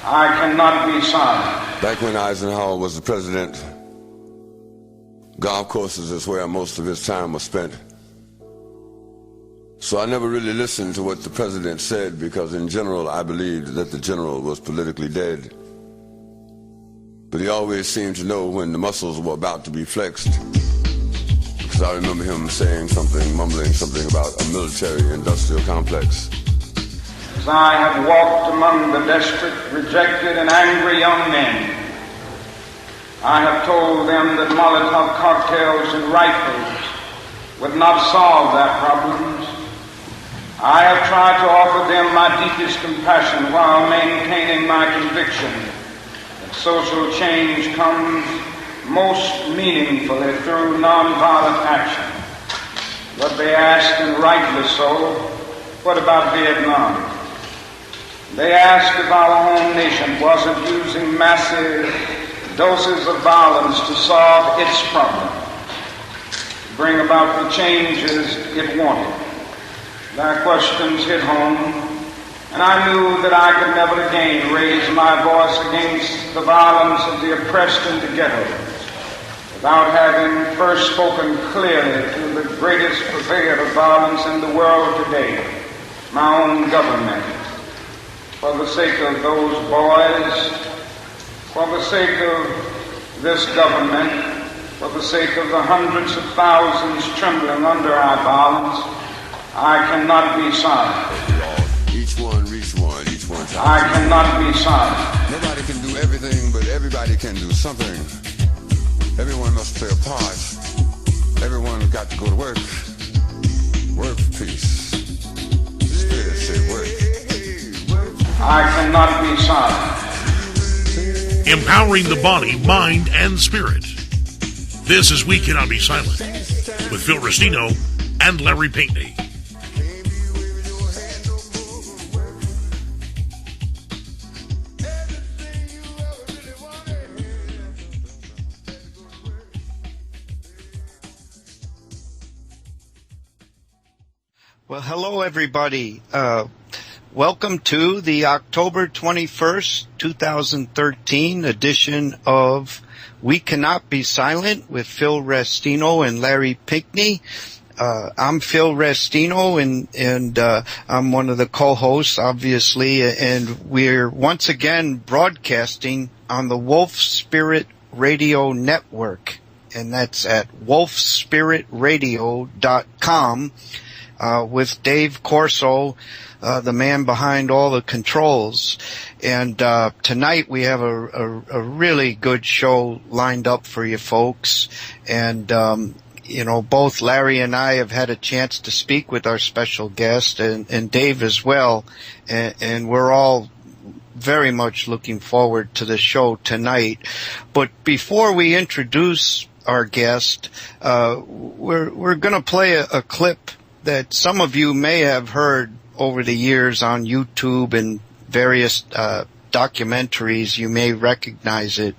I cannot be silent. Back when Eisenhower was the president, golf courses is where most of his time was spent. So I never really listened to what the president said, because in general I believed that the general was politically dead. But he always seemed to know when the muscles were about to be flexed, because I remember him saying something, mumbling something about a military-industrial complex. As I have walked among the desperate, rejected, and angry young men, I have told them that Molotov cocktails and rifles would not solve their problems. I have tried to offer them my deepest compassion while maintaining my conviction that social change comes most meaningfully through nonviolent action. But they ask, and rightly so, what about Vietnam? They ask if our home nation wasn't using massive doses of violence to solve its problem, to bring about the changes it wanted. Their questions hit home, and I knew that I could never again raise my voice against the violence of the oppressed in the ghettos without having first spoken clearly to the greatest purveyor of violence in the world today, my own government. For the sake of those boys, for the sake of this government, for the sake of the hundreds of thousands trembling under our violence, I cannot be silent. Each one reach one, each one time. I cannot be silent. Nobody can do everything, but everybody can do something. Everyone must play a part. Everyone's got to go to work. Work for peace. Spirit say work. I cannot be silent. Empowering the body, mind, and spirit. This is We Cannot Be Silent with Phil Restino and Larry Pinkney. Well, hello, everybody. Welcome to the October 21st, 2013 edition of We Cannot Be Silent with Phil Restino and Larry Pinkney. I'm Phil Restino, and I'm one of the co-hosts, obviously, and we're once again broadcasting on the Wolf Spirit Radio Network, and that's at wolfspiritradio.com. With Dave Corso, the man behind all the controls. And tonight we have a really good show lined up for you folks. And both Larry and I have had a chance to speak with our special guest, and Dave as well. And we're all very much looking forward to the show tonight. But before we introduce our guest, we're going to play a clip that some of you may have heard over the years on YouTube and various documentaries. You may recognize it,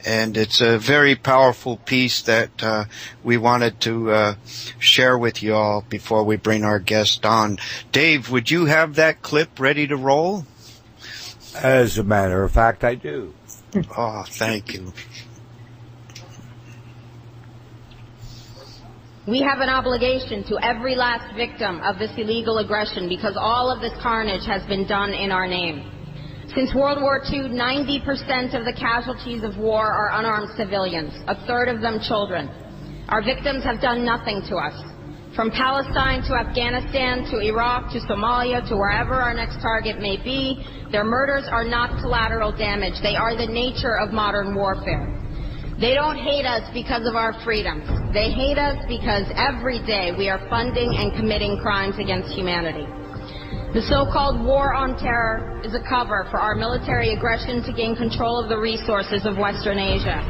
and it's a very powerful piece that we wanted to share with you all before we bring our guest on. Dave, would you have that clip ready to roll? As a matter of fact, I do. Oh, thank you. We have an obligation to every last victim of this illegal aggression, because all of this carnage has been done in our name. Since World War II, 90% of the casualties of war are unarmed civilians, a third of them children. Our victims have done nothing to us. From Palestine to Afghanistan to Iraq to Somalia to wherever our next target may be, their murders are not collateral damage. They are the nature of modern warfare. They don't hate us because of our freedoms. They hate us because every day we are funding and committing crimes against humanity. The so-called war on terror is a cover for our military aggression to gain control of the resources of Western Asia.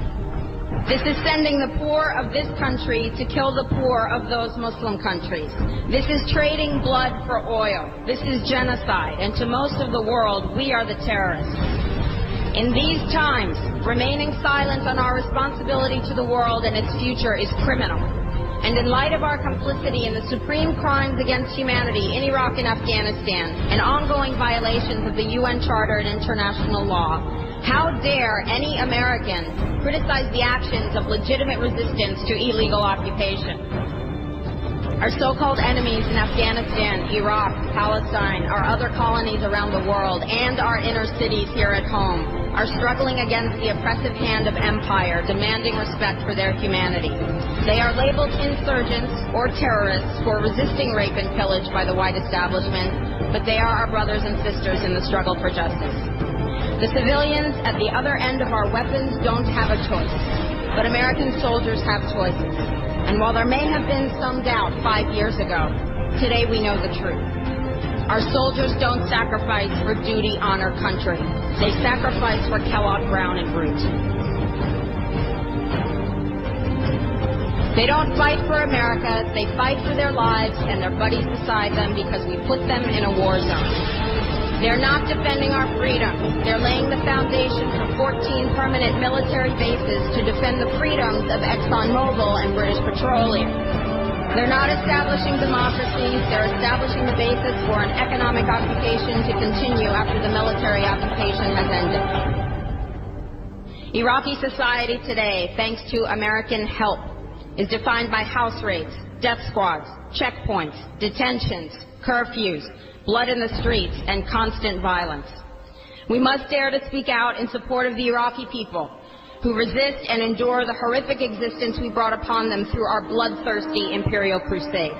This is sending the poor of this country to kill the poor of those Muslim countries. This is trading blood for oil. This is genocide, and to most of the world, we are the terrorists. In these times, remaining silent on our responsibility to the world and its future is criminal. And in light of our complicity in the supreme crimes against humanity in Iraq and Afghanistan and ongoing violations of the UN Charter and international law, how dare any American criticize the actions of legitimate resistance to illegal occupation? Our so-called enemies in Afghanistan, Iraq, Palestine, our other colonies around the world, and our inner cities here at home are struggling against the oppressive hand of empire, demanding respect for their humanity. They are labeled insurgents or terrorists for resisting rape and pillage by the white establishment, but they are our brothers and sisters in the struggle for justice. The civilians at the other end of our weapons don't have a choice, but American soldiers have choices. And while there may have been some doubt 5 years ago, today we know the truth. Our soldiers don't sacrifice for duty, honor, country. They sacrifice for Kellogg, Brown, and Root. They don't fight for America. They fight for their lives and their buddies beside them because we put them in a war zone. They're not defending our freedom. They're laying the foundation for 14 permanent military bases to defend the freedoms of ExxonMobil and British Petroleum. They're not establishing democracies. They're establishing the basis for an economic occupation to continue after the military occupation has ended. Iraqi society today, thanks to American help, is defined by house raids, death squads, checkpoints, detentions, curfews, blood in the streets, and constant violence. We must dare to speak out in support of the Iraqi people who resist and endure the horrific existence we brought upon them through our bloodthirsty imperial crusade.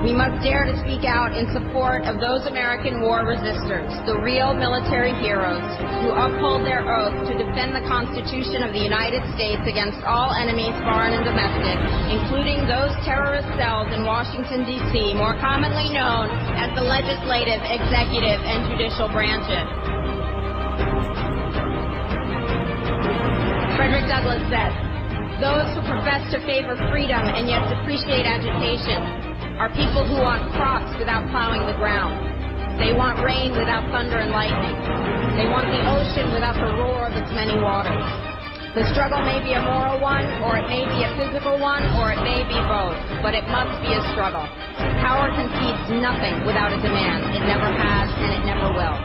We must dare to speak out in support of those American war resistors, the real military heroes who uphold their oath to defend the Constitution of the United States against all enemies, foreign and domestic, including those terrorist cells in Washington, D.C., more commonly known as the legislative, executive, and judicial branches. Frederick Douglass said, "Those who profess to favor freedom and yet depreciate agitation are people who want crops without plowing the ground. They want rain without thunder and lightning. They want the ocean without the roar of its many waters." The struggle may be a moral one, or it may be a physical one, or it may be both, but it must be a struggle. Power concedes nothing without a demand. It never has, and it never will.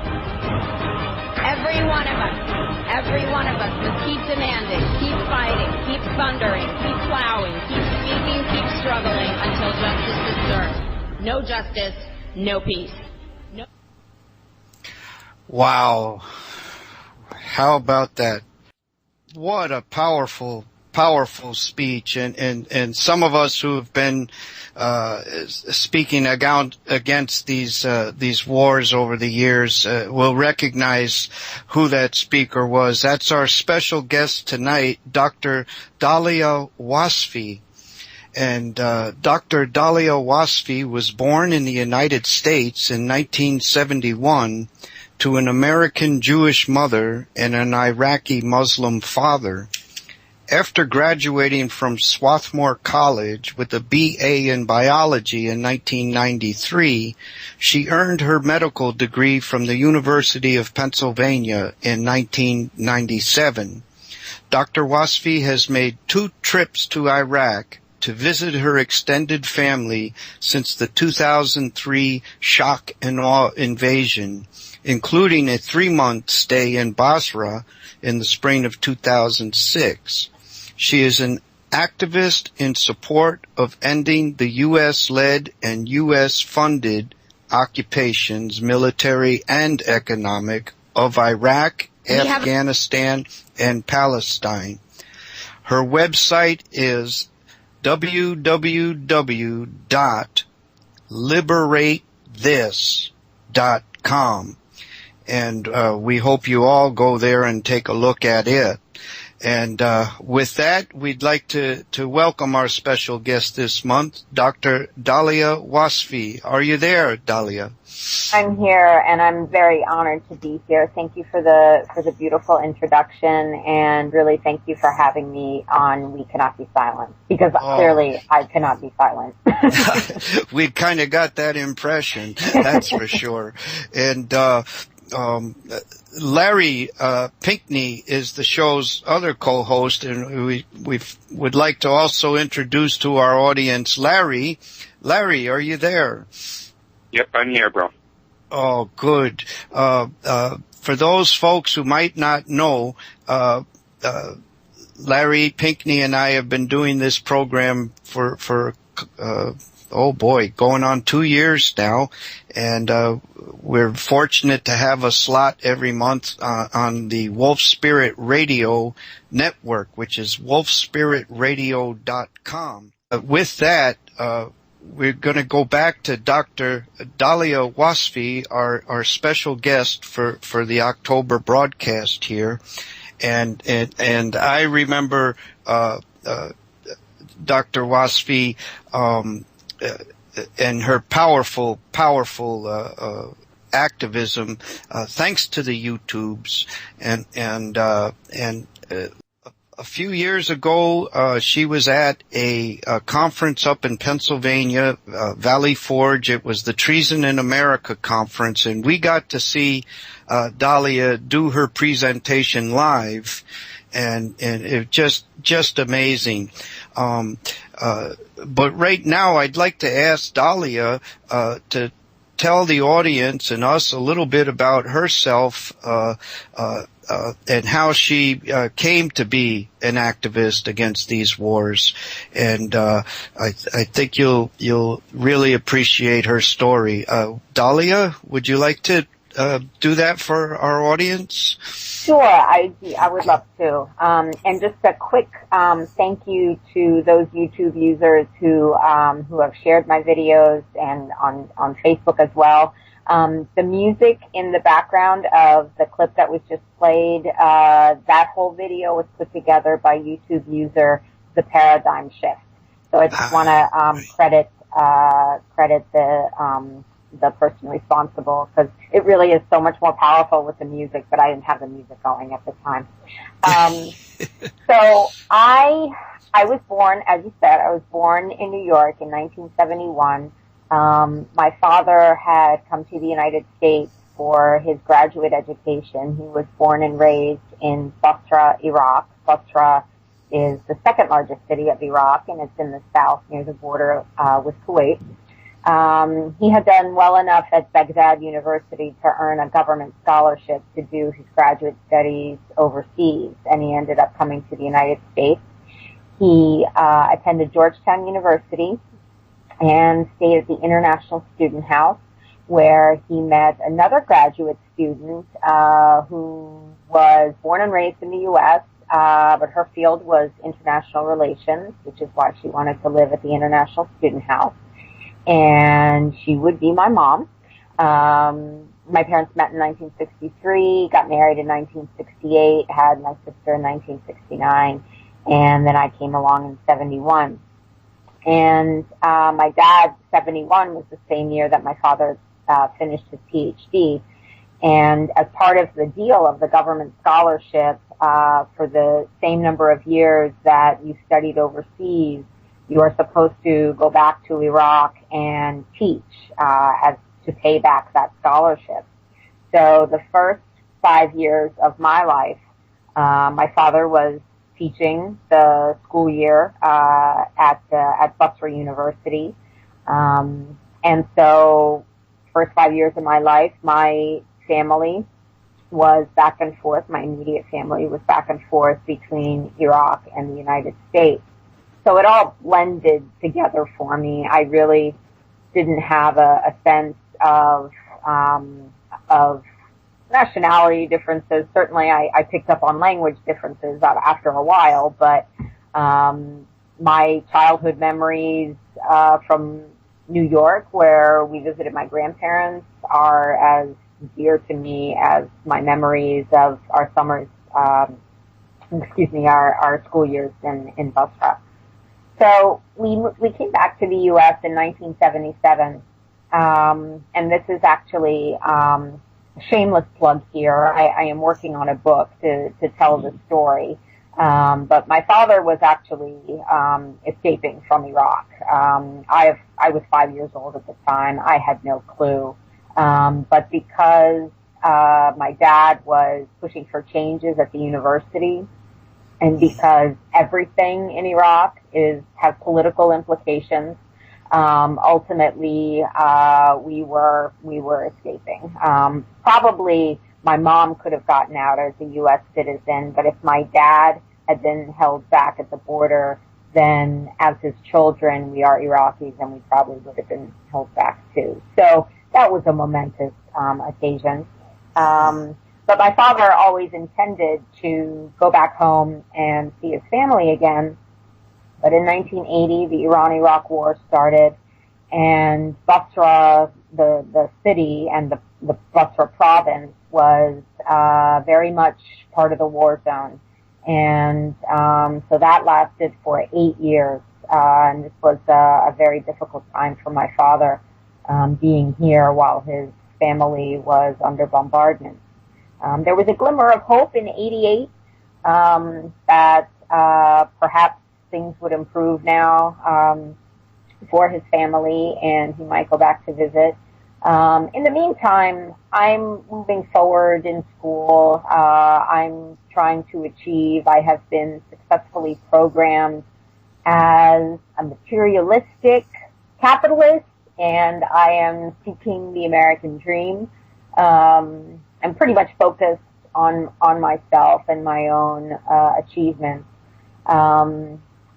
Every one of us must keep demanding, keep fighting, keep thundering, keep plowing, keep speaking, keep struggling until justice is served. No justice, no peace. No. Wow. How about that? What a powerful speech, and some of us who have been speaking against these wars over the years will recognize who that speaker was. That's our special guest tonight, Dr.Dahlia Wasfi. And Dr. Dahlia Wasfi was born in the United States in 1971 to an American Jewish mother and an Iraqi Muslim father. After graduating from Swarthmore College with a BA in biology in 1993, she earned her medical degree from the University of Pennsylvania in 1997. Dr. Wasfi has made 2 trips to Iraq to visit her extended family since the 2003 shock and awe invasion, including a 3-month stay in Basra in the spring of 2006. She is an activist in support of ending the U.S.-led and U.S.-funded occupations, military and economic, of Iraq, Afghanistan, and Palestine. Her website is www.liberatethis.com. And we hope you all go there and take a look at it. And with that, we'd like to welcome our special guest this month, Dr. Dahlia Wasfi. Are you there, Dahlia? I'm here, and I'm very honored to be here. Thank you for the beautiful introduction, and really thank you for having me on We Cannot Be Silent, because clearly I cannot be silent. We kind of got that impression, that's for sure. And Larry Pinkney is the show's other co-host, and we would like to also introduce to our audience Larry. Larry, are you there? Yep, I'm here, bro. Oh, good. For those folks who might not know, Larry Pinkney and I have been doing this program for going on 2 years now, and we're fortunate to have a slot every month on the Wolf Spirit Radio network, which is wolfspiritradio.com. With that, we're going to go back to Dr. Dahlia Wasfi, our special guest for the October broadcast here. And I remember Dr. Wasfi and her powerful activism, thanks to the YouTubes, and a few years ago, she was at a conference up in Pennsylvania, Valley Forge. It was the Treason in America conference, and we got to see Dahlia do her presentation live, and it just amazing. But right now, I'd like to ask Dahlia to tell the audience and us a little bit about herself, and how she came to be an activist against these wars. And I think you'll really appreciate her story. Dahlia, would you like to do that for our audience? Sure, I would love to. And just a quick thank you to those YouTube users who have shared my videos and on Facebook as well. The music in the background of the clip that was just played, that whole video was put together by YouTube user The Paradigm Shift. So I just want to credit the person responsible, because it really is so much more powerful with the music, but I didn't have the music going at the time. So I was born, as you said, I was born in New York in 1971. My father had come to the United States for his graduate education. He was born and raised in Basra, Iraq. Basra is the second largest city of Iraq, and it's in the south near the border with Kuwait. He had done well enough at Baghdad University to earn a government scholarship to do his graduate studies overseas, and he ended up coming to the United States. He attended Georgetown University and stayed at the International Student House, where he met another graduate student who was born and raised in the U.S., but her field was international relations, which is why she wanted to live at the International Student House. And she would be my mom. My parents met in 1963, got married in 1968, had my sister in 1969, and then I came along in 71. And my dad, 71, was the same year that my father finished his PhD. And as part of the deal of the government scholarship, for the same number of years that you studied overseas, you are supposed to go back to Iraq and teach as to pay back that scholarship. So the first 5 years of my life, my father was teaching the school year at Basra University, and so first 5 years of my life, my family was back and forth. My immediate family was back and forth between Iraq and the United States. So it all blended together for me. I really didn't have a sense of nationality differences. Certainly, I picked up on language differences after a while, but my childhood memories from New York, where we visited my grandparents, are as dear to me as my memories of our summers, our school years in Basra. So we came back to the U.S. in 1977, and this is actually a shameless plug here. I am working on a book to tell the story, but my father was actually escaping from Iraq. I was 5 years old at the time. I had no clue, but because my dad was pushing for changes at the university, and because everything in Iraq has political implications, ultimately we were escaping. Probably my mom could have gotten out as a U.S. citizen, but if my dad had been held back at the border, then as his children, we are Iraqis, and we probably would have been held back too. So that was a momentous occasion. But my father always intended to go back home and see his family again. But in 1980, the Iran-Iraq War started, and Basra, the city, and the Basra province was very much part of the war zone. And so that lasted for 8 years, and this was a very difficult time for my father, being here while his family was under bombardment. There was a glimmer of hope in 88 that perhaps things would improve now for his family, and he might go back to visit. In the meantime, I'm moving forward in school. I'm trying to achieve. I have been successfully programmed as a materialistic capitalist, and I am seeking the American dream. I'm pretty much focused on myself and my own achievements.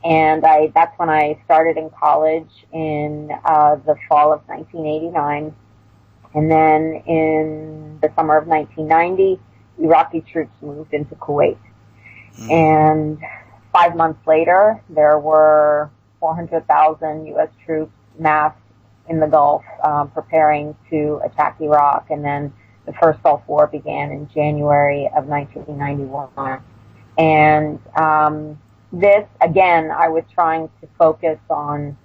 And that's when I started in college in the fall of 1989. And then in the summer of 1990, Iraqi troops moved into Kuwait. And 5 months later, there were 400,000 U.S. troops massed in the Gulf, preparing to attack Iraq. And then the first Gulf War began in January of 1991. And this, again, I was trying to focus on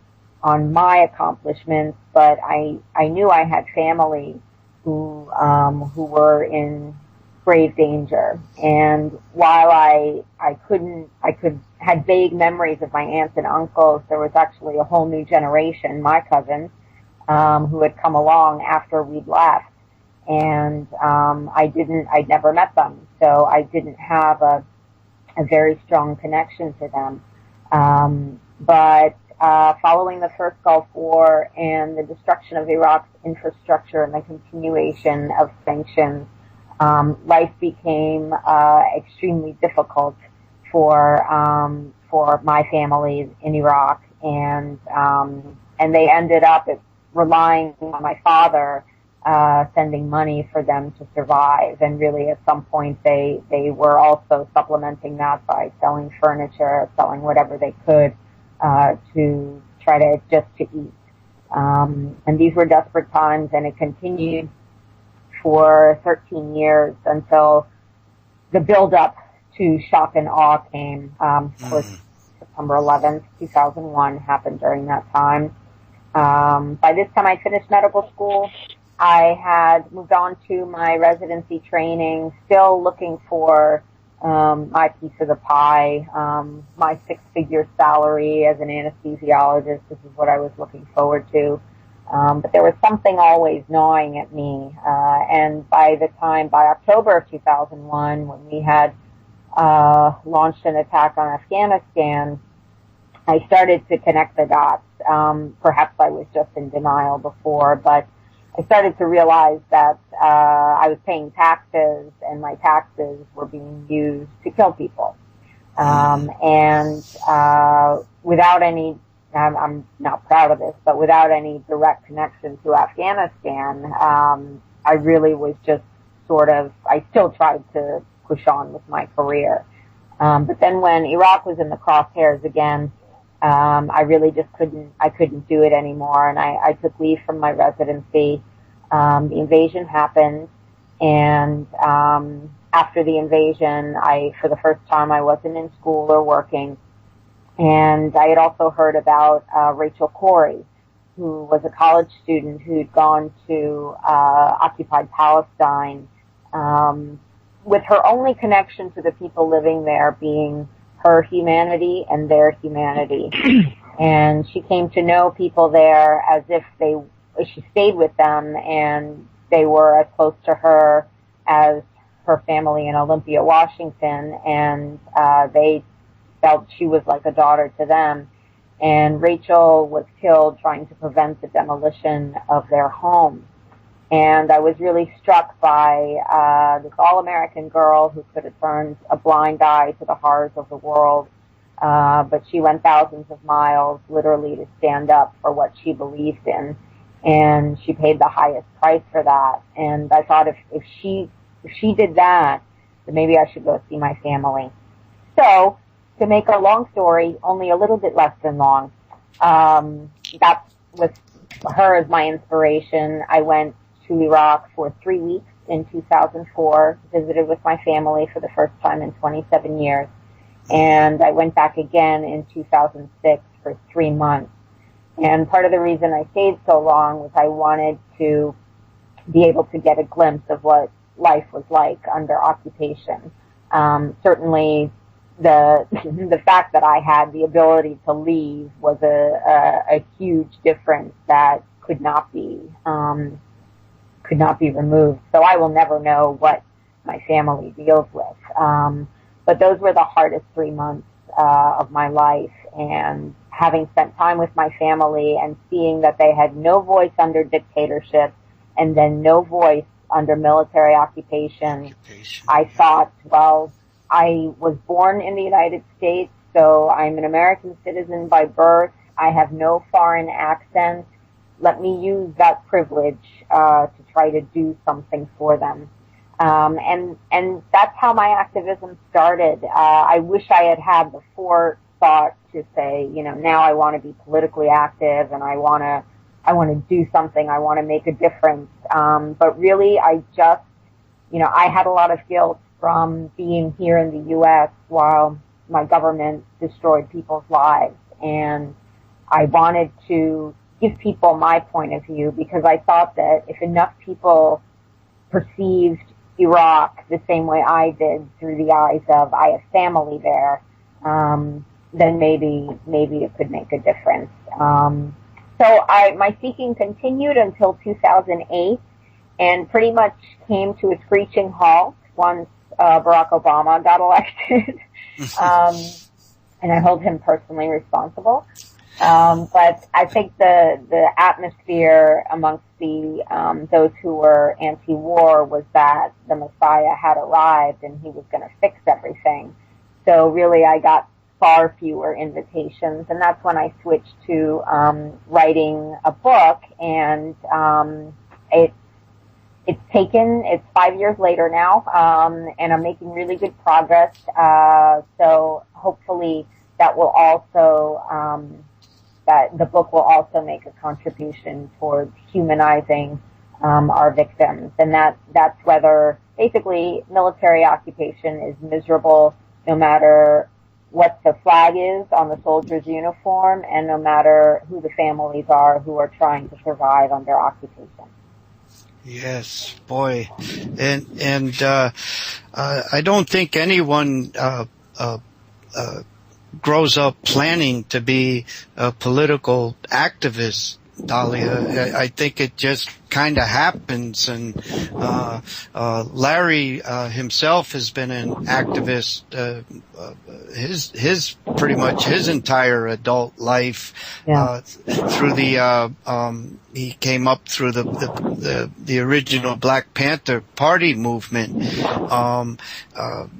my accomplishments, but I knew I had family who were in grave danger. And while I had vague memories of my aunts and uncles, there was actually a whole new generation, my cousins, who had come along after we'd left. And I'd never met them, so I didn't have a very strong connection to them. But following the first Gulf War and the destruction of Iraq's infrastructure and the continuation of sanctions, life became extremely difficult for my family in Iraq, and they ended up relying on my father, sending money for them to survive. And really, at some point, they were also supplementing that by selling furniture, selling whatever they could to try to just to eat. And these were desperate times, and it continued for 13 years until the build-up to shock and awe came. Of course, September 11th, 2001 happened during that time. By this time, I finished medical school. I had moved on to my residency training, still looking for my piece of the pie, my six-figure salary as an anesthesiologist. This is what I was looking forward to. But there was something always gnawing at me. And by October of 2001, when we had launched an attack on Afghanistan, I started to connect the dots. Perhaps I was just in denial before, but I started to realize that I was paying taxes, and my taxes were being used to kill people. And without any, I'm not proud of this, but without any direct connection to Afghanistan, I really was just I still tried to push on with my career. But then when Iraq was in the crosshairs again, I really just couldn't do it anymore, and I took leave from my residency. The invasion happened, and after the invasion, for the first time, I wasn't in school or working, and I had also heard about Rachel Corrie, who was a college student who'd gone to occupied Palestine, with her only connection to the people living there being her humanity and their humanity. And she came to know people there as if she stayed with them and they were as close to her as her family in Olympia, Washington, and they felt she was like a daughter to them. And Rachel was killed trying to prevent the demolition of their home. And I was really struck by this all-American girl who could have turned a blind eye to the horrors of the world, but she went thousands of miles literally to stand up for what she believed in, and she paid the highest price for that. And I thought if she did that, then maybe I should go see my family. So, to make a long story only a little bit less than long, that was her as my inspiration. I went to Iraq for 3 weeks in 2004, visited with my family for the first time in 27 years, and I went back again in 2006 for 3 months. And part of the reason I stayed so long was I wanted to be able to get a glimpse of what life was like under occupation. Certainly, the fact that I had the ability to leave was a huge difference that could not be removed. So I will never know what my family deals with. But those were the hardest 3 months of my life, and having spent time with my family and seeing that they had no voice under dictatorship and then no voice under military occupation, I thought, well, I was born in the United States, so I'm an American citizen by birth. I have no foreign accent. Let me use that privilege to try to do something for them. And that's how my activism started. I wish I had had the forethought to say, now I want to be politically active and I want to do something. I want to make a difference. But really, I just, I had a lot of guilt from being here in the U.S. while my government destroyed people's lives. And I wanted to give people my point of view because I thought that if enough people perceived Iraq the same way I did through the eyes of I have family there, then maybe it could make a difference. So my seeking continued until 2008 and pretty much came to a screeching halt once Barack Obama got elected. And I hold him personally responsible. But I think the atmosphere amongst those who were anti-war was that the Messiah had arrived and he was going to fix everything. So really I got far fewer invitations, and that's when I switched to writing a book, and it's 5 years later now, and I'm making really good progress. So hopefully that will also that the book will also make a contribution towards humanizing our victims, and that's whether basically military occupation is miserable no matter what the flag is on the soldier's uniform and no matter who the families are who are trying to survive under occupation. Yes, boy. And I don't think anyone grows up planning to be a political activist, Dahlia. I think it just kind of happens, and Larry himself has been an activist his pretty much his entire adult life. Through the he came up through the original Black Panther Party movement.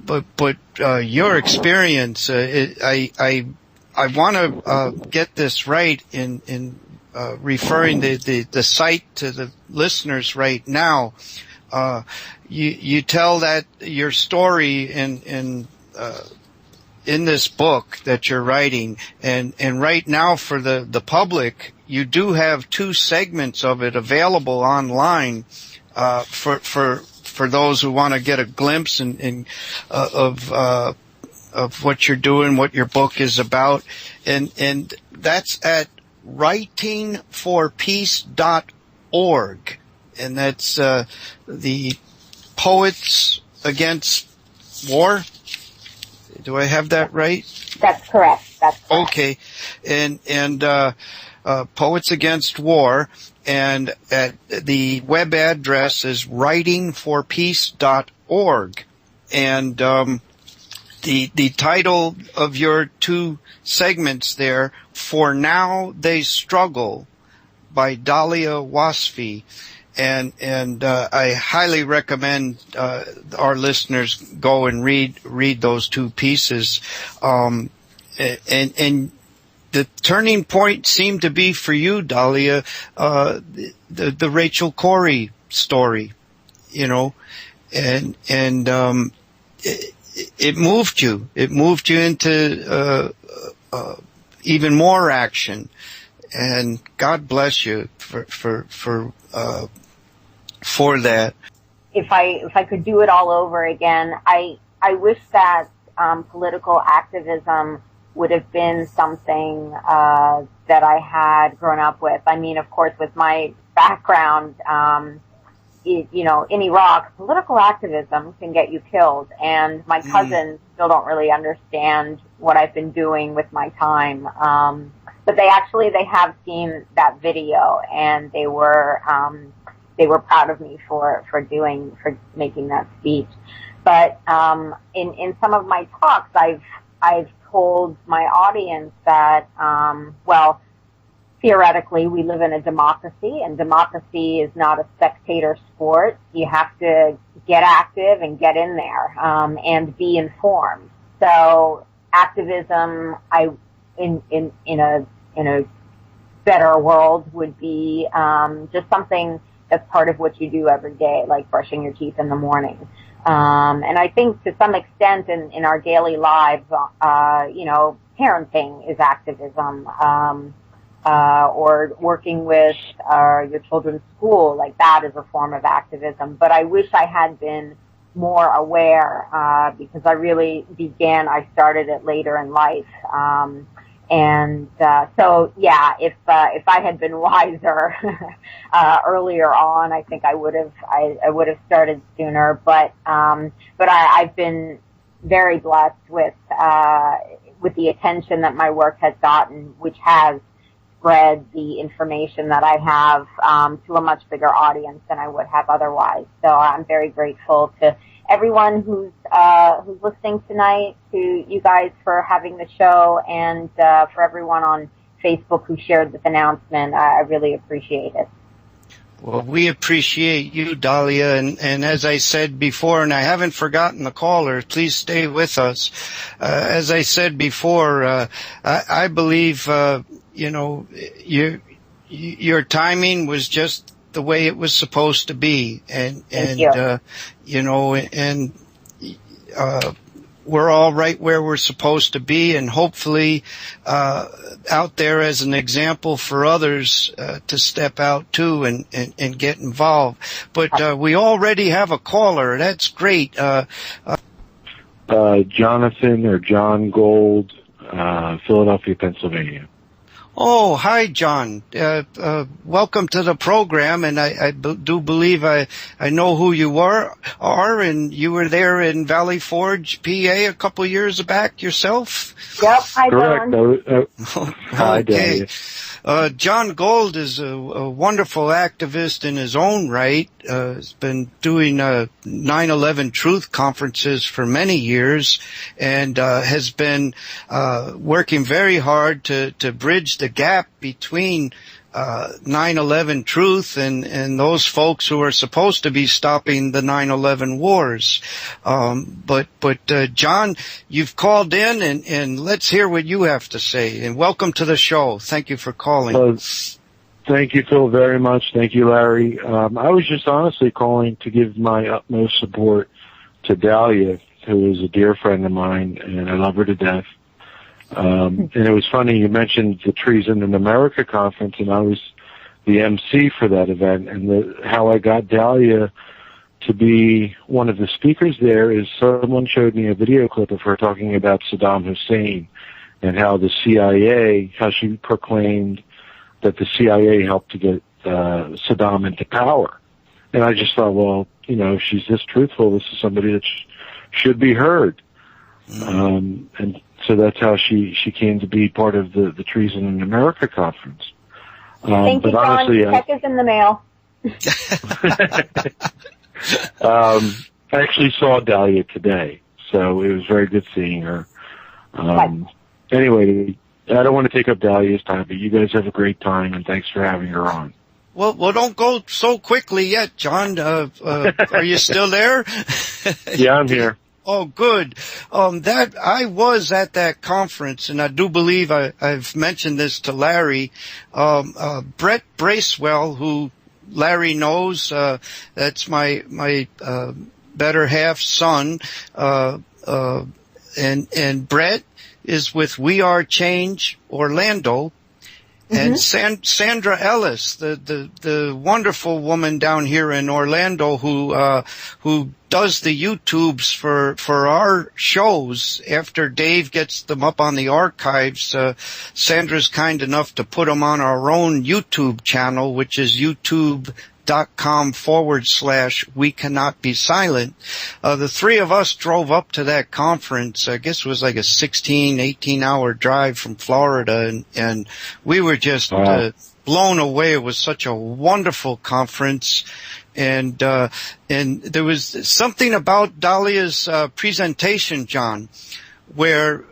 But your experience, I want to get this right in referring the site to the listeners right now. You tell that your story in this book that you're writing, and right now for the public, you do have 2 segments of it available online for those who want to get a glimpse of what you're doing, what your book is about, and that's at writingforpeace.org, and that's the Poets Against War. Do I have that right? That's correct. That's correct. Okay, and Poets Against War, and the web address is writingforpeace.org. And the title of your 2 segments there, For Now They Struggle, by Dahlia Wasfi. And I highly recommend our listeners go and read those 2 pieces. And the turning point seemed to be for you, Dahlia, the Rachel Corrie story, and it moved you. It moved you into even more action, and God bless you for that. If I could do it all over again, I wish that political activism would have been something that I had grown up with. I mean, of course, with my background, in Iraq, political activism can get you killed. And my cousins still don't really understand what I've been doing with my time. But they have seen that video, and they were proud of me for making that speech. But in some of my talks, I've told my audience that, theoretically, we live in a democracy, and democracy is not a spectator sport. You have to get active and get in there, and be informed. So activism, in a better world, would be just something that's part of what you do every day, like brushing your teeth in the morning. And I think to some extent in our daily lives, parenting is activism, or working with your children's school, like that is a form of activism. But I wish I had been more aware, because I started it later in life. If I had been wiser earlier on, I think I would have started sooner. But I've been very blessed with the attention that my work has gotten, which has spread the information that I have to a much bigger audience than I would have otherwise. So I'm very grateful to everyone who's listening tonight, to you guys for having the show, and for everyone on Facebook who shared this announcement. I really appreciate it. Well, we appreciate you, Dahlia, and as I said before, and I haven't forgotten the caller, please stay with us. As I said before, I believe, your timing was just the way it was supposed to be, and we're all right where we're supposed to be, and hopefully out there as an example for others to step out too and get involved. But we already have a caller. That's great. Jonathan or John Gold, Philadelphia, Pennsylvania. Oh, hi, John. Welcome to the program, and I do believe I know who you are, and you were there in Valley Forge, PA, a couple years back yourself? Yep, hi, Correct. John. Hi, okay. John Gold is a wonderful activist in his own right. Has been doing 9/11 Truth conferences for many years, and has been working very hard to bridge the gap between 9/11 Truth and those folks who are supposed to be stopping the 9/11 wars. But John, you've called in, and let's hear what you have to say. And welcome to the show. Thank you for calling. Thank you, Phil, very much. Thank you, Larry. I was just honestly calling to give my utmost support to Dahlia, who is a dear friend of mine, and I love her to death. And it was funny, you mentioned the Treason in America conference, and I was the MC for that event, and how I got Dahlia to be one of the speakers there is someone showed me a video clip of her talking about Saddam Hussein and how the CIA, how she proclaimed that the CIA helped to get Saddam into power. And I just thought, well, if she's this truthful, this is somebody that should be heard. And so that's how she came to be part of the Treason in America conference. Thank you, John. Honestly, check is in the mail. I actually saw Dahlia today, so it was very good seeing her. Anyway, I don't want to take up Dahlia's time, but you guys have a great time, and thanks for having her on. Well, don't go so quickly yet, John. Are you still there? Yeah, I'm here. Oh, good. I was at that conference, and I do believe I've mentioned this to Larry. Brett Bracewell, who Larry knows, that's my better half son, and Brett is with We Are Change Orlando. And Sandra Ellis, the wonderful woman down here in Orlando who does the YouTubes for our shows after Dave gets them up on the archives. Sandra's kind enough to put them on our own YouTube channel, which is youtube.com/We Cannot Be Silent. The three of us drove up to that conference. I guess it was like a 18 hour drive from Florida, and we were just blown away. It was such a wonderful conference. And there was something about Dahlia's presentation, John, where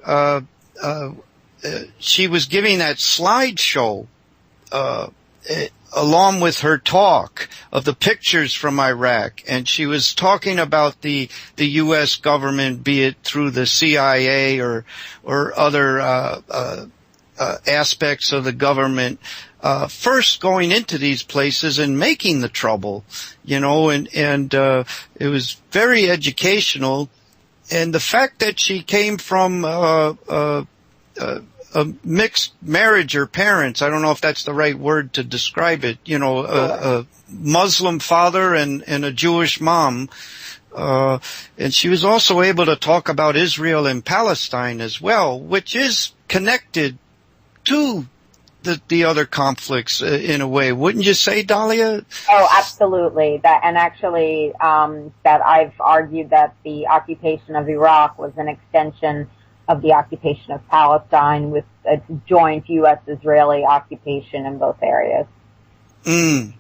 she was giving that slideshow along with her talk of the pictures from Iraq, and she was talking about the U.S. government, be it through the CIA or other aspects of the government, first going into these places and making the trouble, and it was very educational. And the fact that she came from a mixed marriage or parents, I don't know if that's the right word to describe it, a Muslim father and a Jewish mom. And she was also able to talk about Israel and Palestine as well, which is connected to the other conflicts in a way. Wouldn't you say, Dahlia? Oh, absolutely. That I've argued that the occupation of Iraq was an extension of the occupation of Palestine with a joint U.S.-Israeli occupation in both areas. And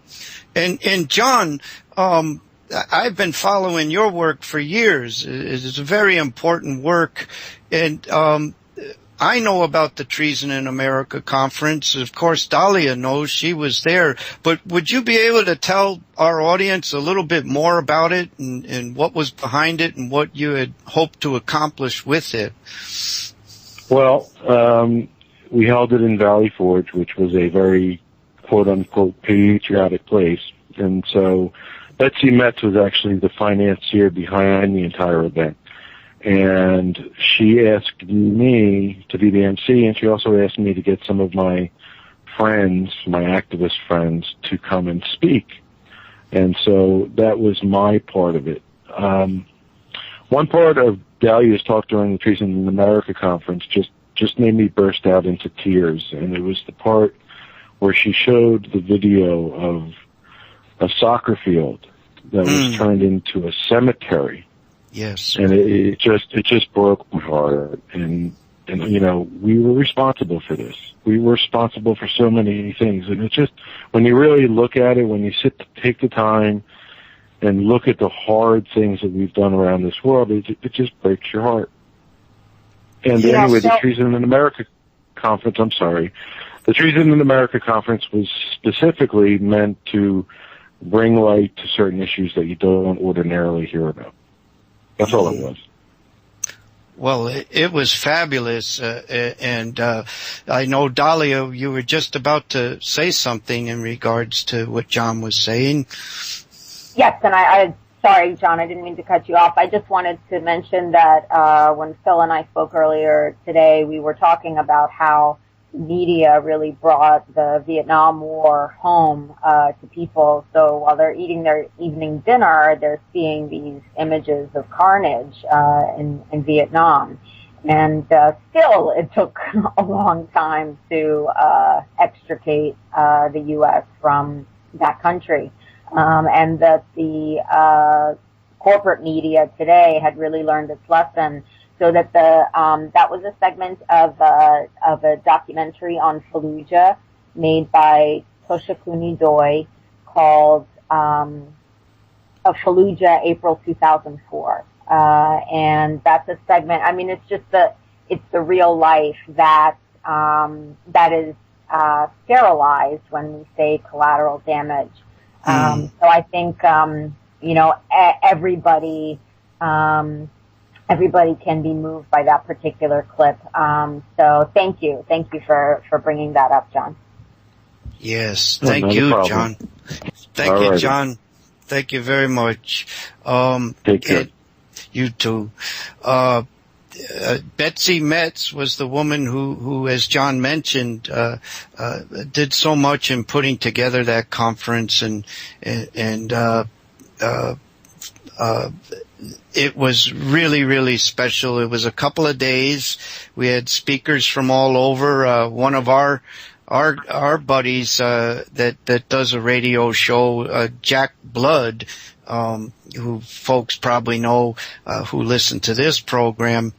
John, I've been following your work for years. It's a very important work. And I know about the Treason in America conference. Of course, Dahlia knows. She was there. But would you be able to tell our audience a little bit more about it and what was behind it and what you had hoped to accomplish with it? Well, we held it in Valley Forge, which was a very quote-unquote patriotic place. And so Betsy Metz was actually the financier behind the entire event. And she asked me to be the MC, and she also asked me to get some of my friends, my activist friends, to come and speak. And so that was my part of it. One part of Dahlia's talk during the Treason in America conference just made me burst out into tears, and it was the part where she showed the video of a soccer field that was turned into a cemetery. Yes. And it just broke my heart. And we were responsible for this. We were responsible for so many things. And it's just, when you really look at it, when you take the time and look at the hard things that we've done around this world, it just breaks your heart. And anyway, the Treason in America conference, the Treason in America conference was specifically meant to bring light to certain issues that you don't ordinarily hear about. That's all it was. Well, it was fabulous, and I know, Dahlia, you were just about to say something in regards to what John was saying. Yes, and sorry, John, I didn't mean to cut you off. I just wanted to mention that when Phil and I spoke earlier today, we were talking about how media really brought the Vietnam War home to people. So while they're eating their evening dinner, they're seeing these images of carnage in Vietnam. And still, it took a long time to extricate the U.S. from that country. And that the corporate media today had really learned its lesson. So that that was a segment of a documentary on Fallujah made by Toshikuni Doi called of Fallujah, April 2004. And that's a segment, I mean, it's the real life that is sterilized when we say collateral damage. So I think, everybody can be moved by that particular clip. So thank you for bringing that up, John. Yes, thank you, John. Thank you, John. Thank you very much. Take care. You too. Betsy Metz was the woman who, as John mentioned, did so much in putting together that conference, and it was really, really special. It was a couple of days. We had speakers from all over. One of our buddies that does a radio show, Jack Blood, who folks probably know who listen to this program.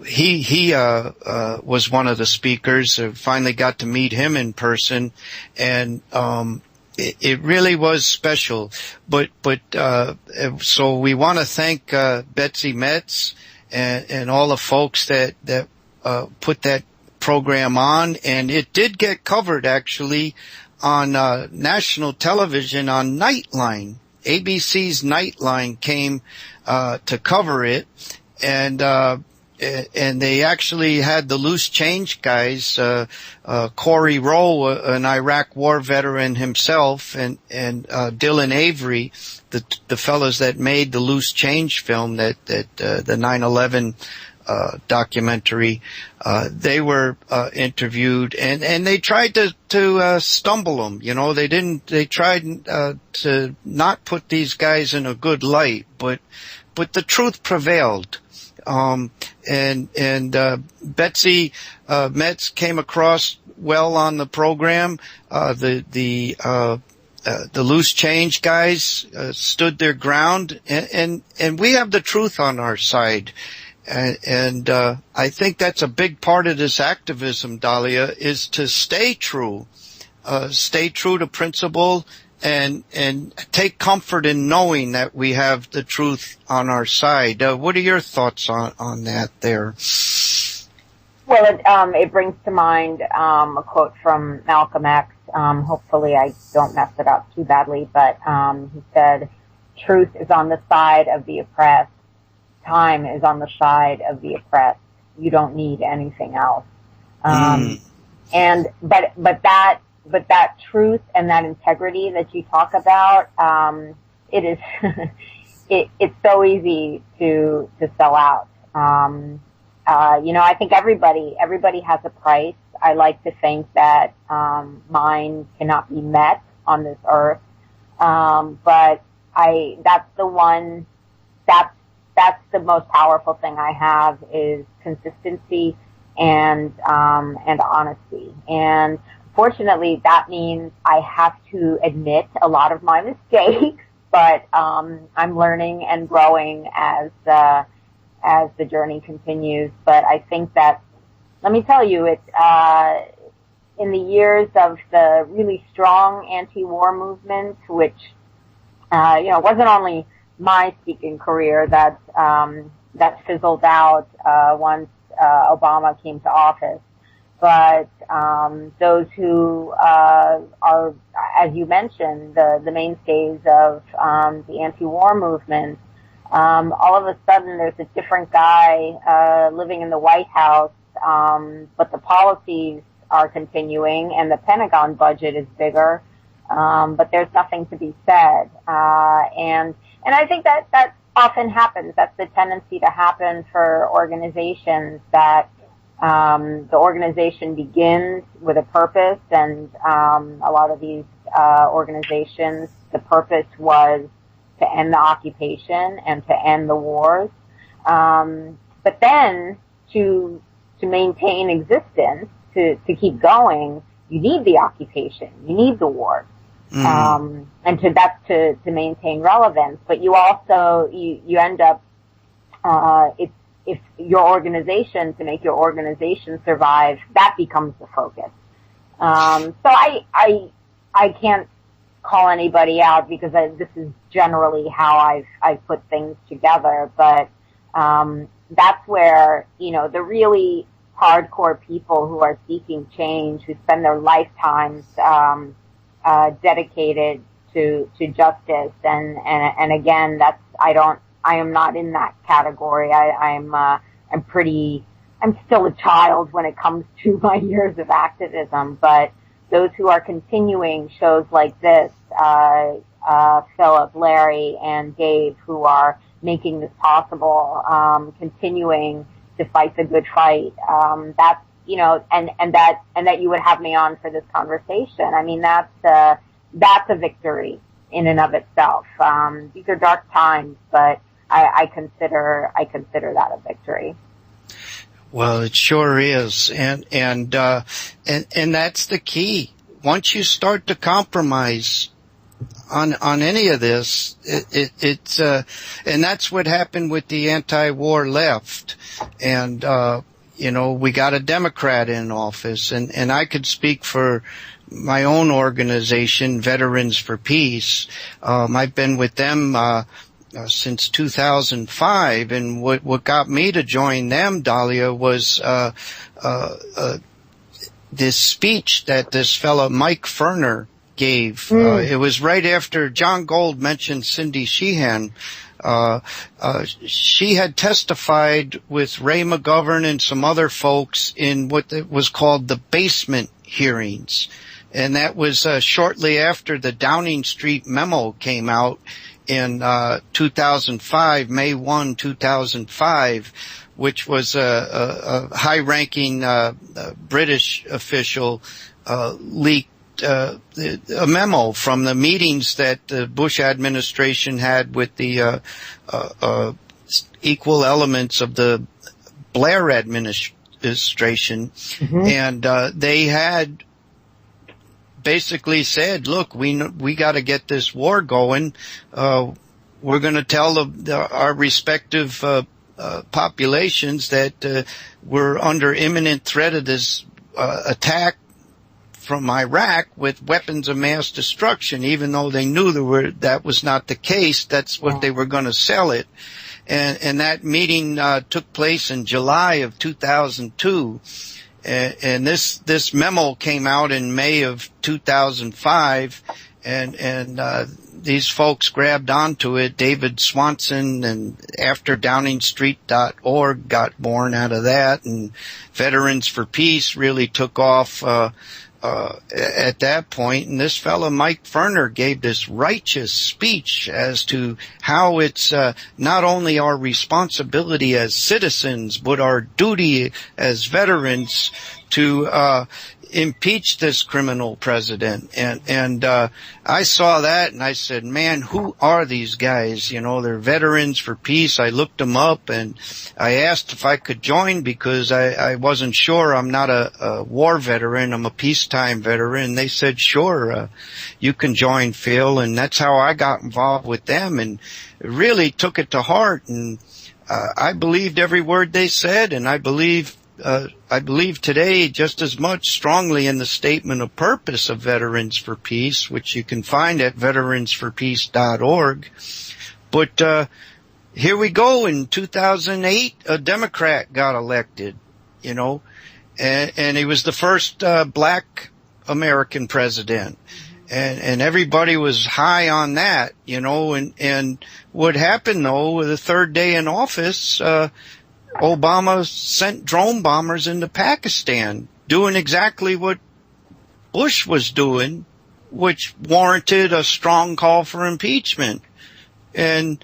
He was one of the speakers. Finally got to meet him in person, and it really was special. But so we want to thank Betsy Metz and all the folks that put that program on, and it did get covered actually on national television on Nightline. ABC's Nightline came to cover it, and they actually had the loose change guys, Corey Rowe, an Iraq war veteran himself, and Dylan Avery, the fellows that made the loose change film, that the 9/11 documentary. They were interviewed, and they tried to stumble them. They tried to not put these guys in a good light, but the truth prevailed. Betsy Metz came across well on the program. The loose change guys stood their ground, and we have the truth on our side. And I think that's a big part of this activism, Dahlia, is to stay true to principle, and take comfort in knowing that we have the truth on our side. What are your thoughts on that there? Well, it brings to mind a quote from Malcolm X. Hopefully I don't mess it up too badly, but he said, "Truth is on the side of the oppressed. Time is on the side of the oppressed. You don't need anything else." But that truth and that integrity that you talk about, it is, it's so easy to sell out. I think everybody has a price. I like to think that, mine cannot be met on this earth. But that's the most powerful thing I have, is consistency and honesty. And fortunately, that means I have to admit a lot of my mistakes, but I'm learning and growing as the journey continues. But I think that, let me tell you, in the years of the really strong anti-war movement, which wasn't only my speaking career that fizzled out once Obama came to office, but those who are, as you mentioned, the mainstays of the anti-war movement, all of a sudden there's a different guy living in the White House, but the policies are continuing, and the Pentagon budget is bigger, but there's nothing to be said. And I think that often happens. That's the tendency to happen for organizations, that the organization begins with a purpose, and a lot of these organizations, the purpose was to end the occupation and to end the wars. But then to maintain existence, to keep going, you need the occupation, you need the wars. And that's to maintain relevance. But you also, you end up, if your organization, to make your organization survive, that becomes the focus. So I can't call anybody out because this is generally how I've put things together. But that's where, the really hardcore people who are seeking change, who spend their lifetimes dedicated to justice, and again, I am not in that category. I'm still a child when it comes to my years of activism, but those who are continuing shows like this, Philip, Larry, and Dave, who are making this possible, continuing to fight the good fight. That's, and that you would have me on for this conversation. I mean, that's a victory in and of itself. These are dark times, but I consider that a victory. Well, it sure is, and that's the key. Once you start to compromise on any of this, it's and that's what happened with the anti-war left, and we got a Democrat in office, and I could speak for my own organization, Veterans for Peace. I've been with them since 2005, and what got me to join them, Dahlia, was this speech that this fellow Mike Ferner gave. It was right after John Gold mentioned Cindy Sheehan. She had testified with Ray McGovern and some other folks in what was called the basement hearings, and that was shortly after the Downing Street memo came out in 2005, May 1, 2005, which was a high-ranking British official leaked a memo from the meetings that the Bush administration had with the equal elements of the Blair administration, and they had basically said, look, we got to get this war going. We're going to tell our respective populations that we're under imminent threat of this attack from Iraq with weapons of mass destruction, even though they knew that was not the case. That's what they were going to sell it. And that meeting took place in July of 2002. And this memo came out in May of 2005, and these folks grabbed onto it. David Swanson, and after DowningStreet.org got born out of that, and Veterans for Peace really took off at that point. And this fellow Mike Ferner gave this righteous speech as to how it's not only our responsibility as citizens, but our duty as veterans to impeach this criminal president. And I saw that and I said, man, who are these guys? They're Veterans for Peace. I looked them up and I asked if I could join because I wasn't sure. I'm not a war veteran. I'm a peacetime veteran. They said, sure, you can join, Phil. And that's how I got involved with them and really took it to heart. And I believed every word they said, and I believe today just as much strongly in the statement of purpose of Veterans for Peace, which you can find at veteransforpeace.org. But here we go. In 2008, a Democrat got elected, and he was the first black American president. And everybody was high on that, and what happened though, the third day in office, Obama sent drone bombers into Pakistan, doing exactly what Bush was doing, which warranted a strong call for impeachment. And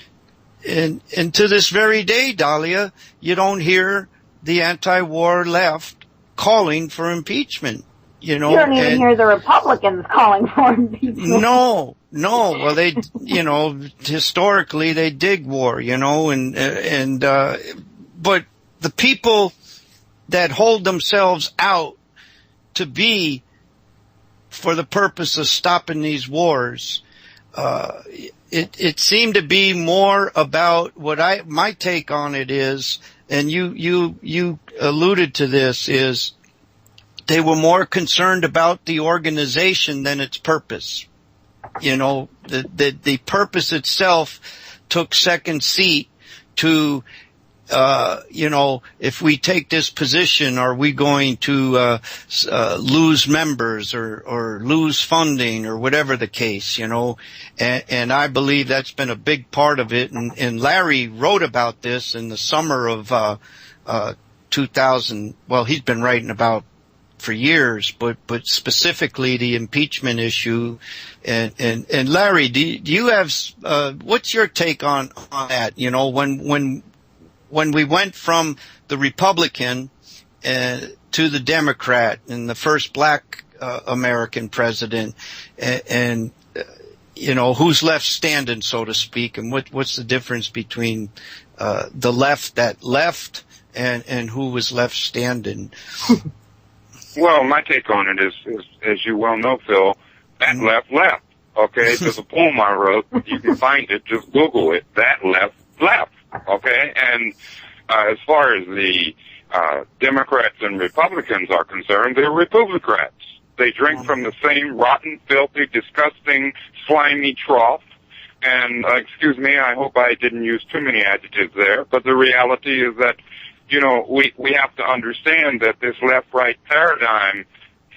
to this very day, Dahlia, you don't hear the anti-war left calling for impeachment. You don't even hear the Republicans calling for impeachment. No. Well, they, historically they dig war, but the people that hold themselves out to be for the purpose of stopping these wars, it seemed to be more about what my take on it is, and you alluded to this, is they were more concerned about the organization than its purpose. You know, the purpose itself took second seat to, you know, if we take this position, are we going to lose members or lose funding or whatever the case, you know? And I believe that's been a big part of it. And Larry wrote about this in the summer of 2000. Well, he's been writing about for years, but specifically the impeachment issue. And Larry, do you have what's your take on that? You know, when we went from the Republican to the Democrat and the first black American president, and you know, who's left standing, so to speak, and what's the difference between the left that left and who was left standing? Well, my take on it is, as you well know, Phil, that left. Okay, there's a poem I wrote. You can find it. Just Google it. That left. Okay, and as far as the Democrats and Republicans are concerned, they're Republicrats. They drink from the same rotten, filthy, disgusting, slimy trough. And excuse me, I hope I didn't use too many adjectives there. But the reality is that, you know, we have to understand that this left-right paradigm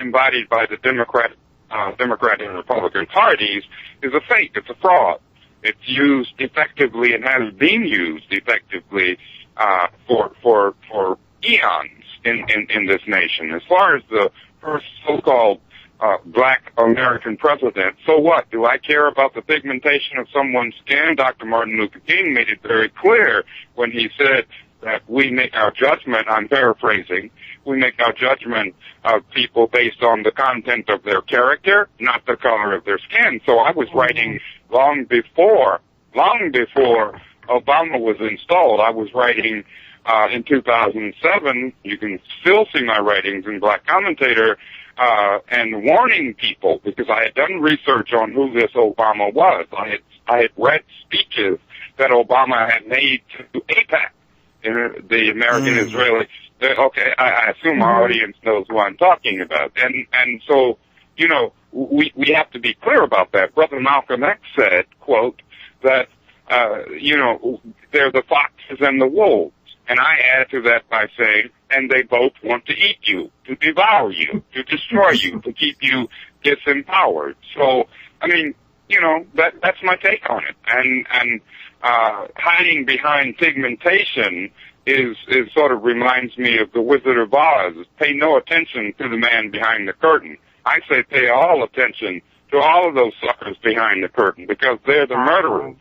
embodied by the Democratic and Republican parties is a fake. It's a fraud. It's used effectively and has been used effectively for eons in this nation. As far as the first so-called black American president, so what? Do I care about the pigmentation of someone's skin? Dr. Martin Luther King made it very clear when he said that we make our judgment, I'm paraphrasing, we make our judgment of people based on the content of their character, not the color of their skin. So I was writing long before Obama was installed. I was writing in 2007. You can still see my writings in Black Commentator, and warning people, because I had done research on who this Obama was. I had read speeches that Obama had made to APAC, the American Israeli. Okay, I assume our audience knows who I'm talking about. And so, you know, we have to be clear about that. Brother Malcolm X said, quote, that, you know, they're the foxes and the wolves. And I add to that by saying, and they both want to eat you, to devour you, to destroy you, to keep you disempowered. So, I mean, you know, that's my take on it. And hiding behind pigmentation is sort of reminds me of the Wizard of Oz. Pay no attention to the man behind the curtain. I say pay all attention to all of those suckers behind the curtain, because they're the murderers.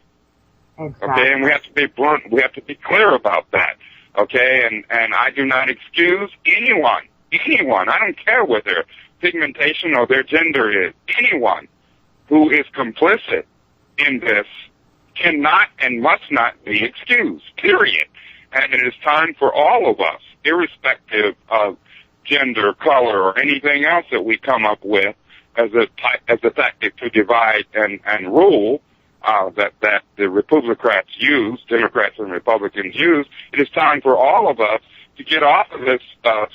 Exactly. Okay, and we have to be blunt. We have to be clear about that. Okay, and I do not excuse anyone. I don't care what their pigmentation or their gender is. Anyone who is complicit in this cannot and must not be excused, period. And it is time for all of us, irrespective of gender, color, or anything else that we come up with as a tactic to divide and rule, that the Republicans use, Democrats and Republicans use. It is time for all of us to get off of this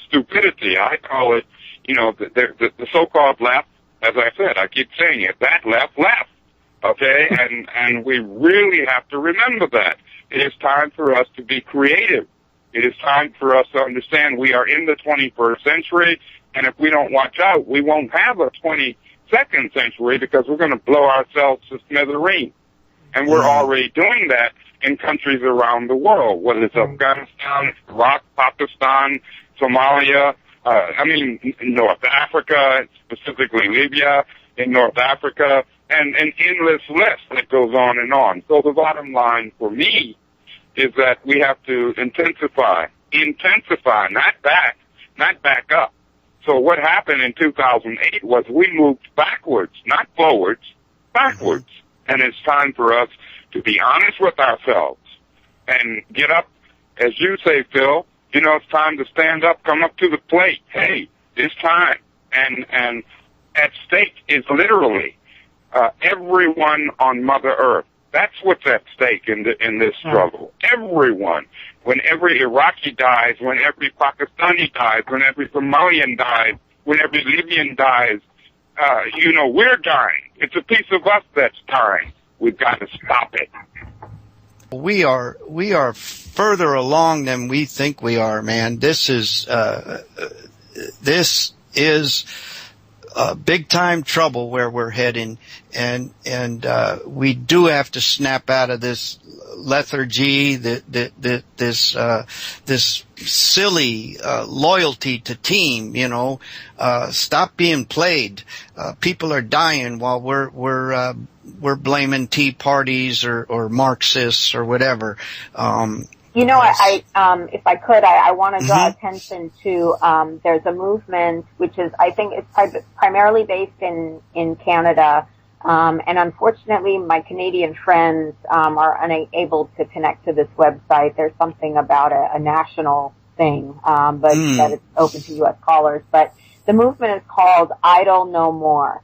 stupidity. I call it, you know, the so-called left. As I said, I keep saying it, that left. Okay, and we really have to remember that. It is time for us to be creative. It is time for us to understand we are in the 21st century, and if we don't watch out, we won't have a 22nd century, because we're going to blow ourselves to smithereens. And we're already doing that in countries around the world, whether it's Afghanistan, Iraq, Pakistan, Somalia, North Africa, specifically Libya, in North Africa, and an endless list that goes on and on. So the bottom line for me is that we have to intensify, not back up. So what happened in 2008 was we moved backwards, not forwards, backwards. And it's time for us to be honest with ourselves and get up, as you say, Phil, you know, it's time to stand up, come up to the plate. Hey, it's time. And at stake is literally everyone on Mother Earth. That's what's at stake in this struggle. Everyone. When every Iraqi dies, when every Pakistani dies, when every Somalian dies, when every Libyan dies, we're dying. It's a piece of us that's dying. We've got to stop it. We are further along than we think we are, man. This is big time trouble where we're heading, and we do have to snap out of this lethargy, this silly loyalty to team. Stop being played. People are dying while we're blaming tea parties or Marxists or whatever. If I could, I want to draw attention to, there's a movement which is, I think it's primarily based in Canada, and unfortunately my Canadian friends, are unable to connect to this website. There's something about a national thing, but that it's open to U.S. callers. But the movement is called Idle No More.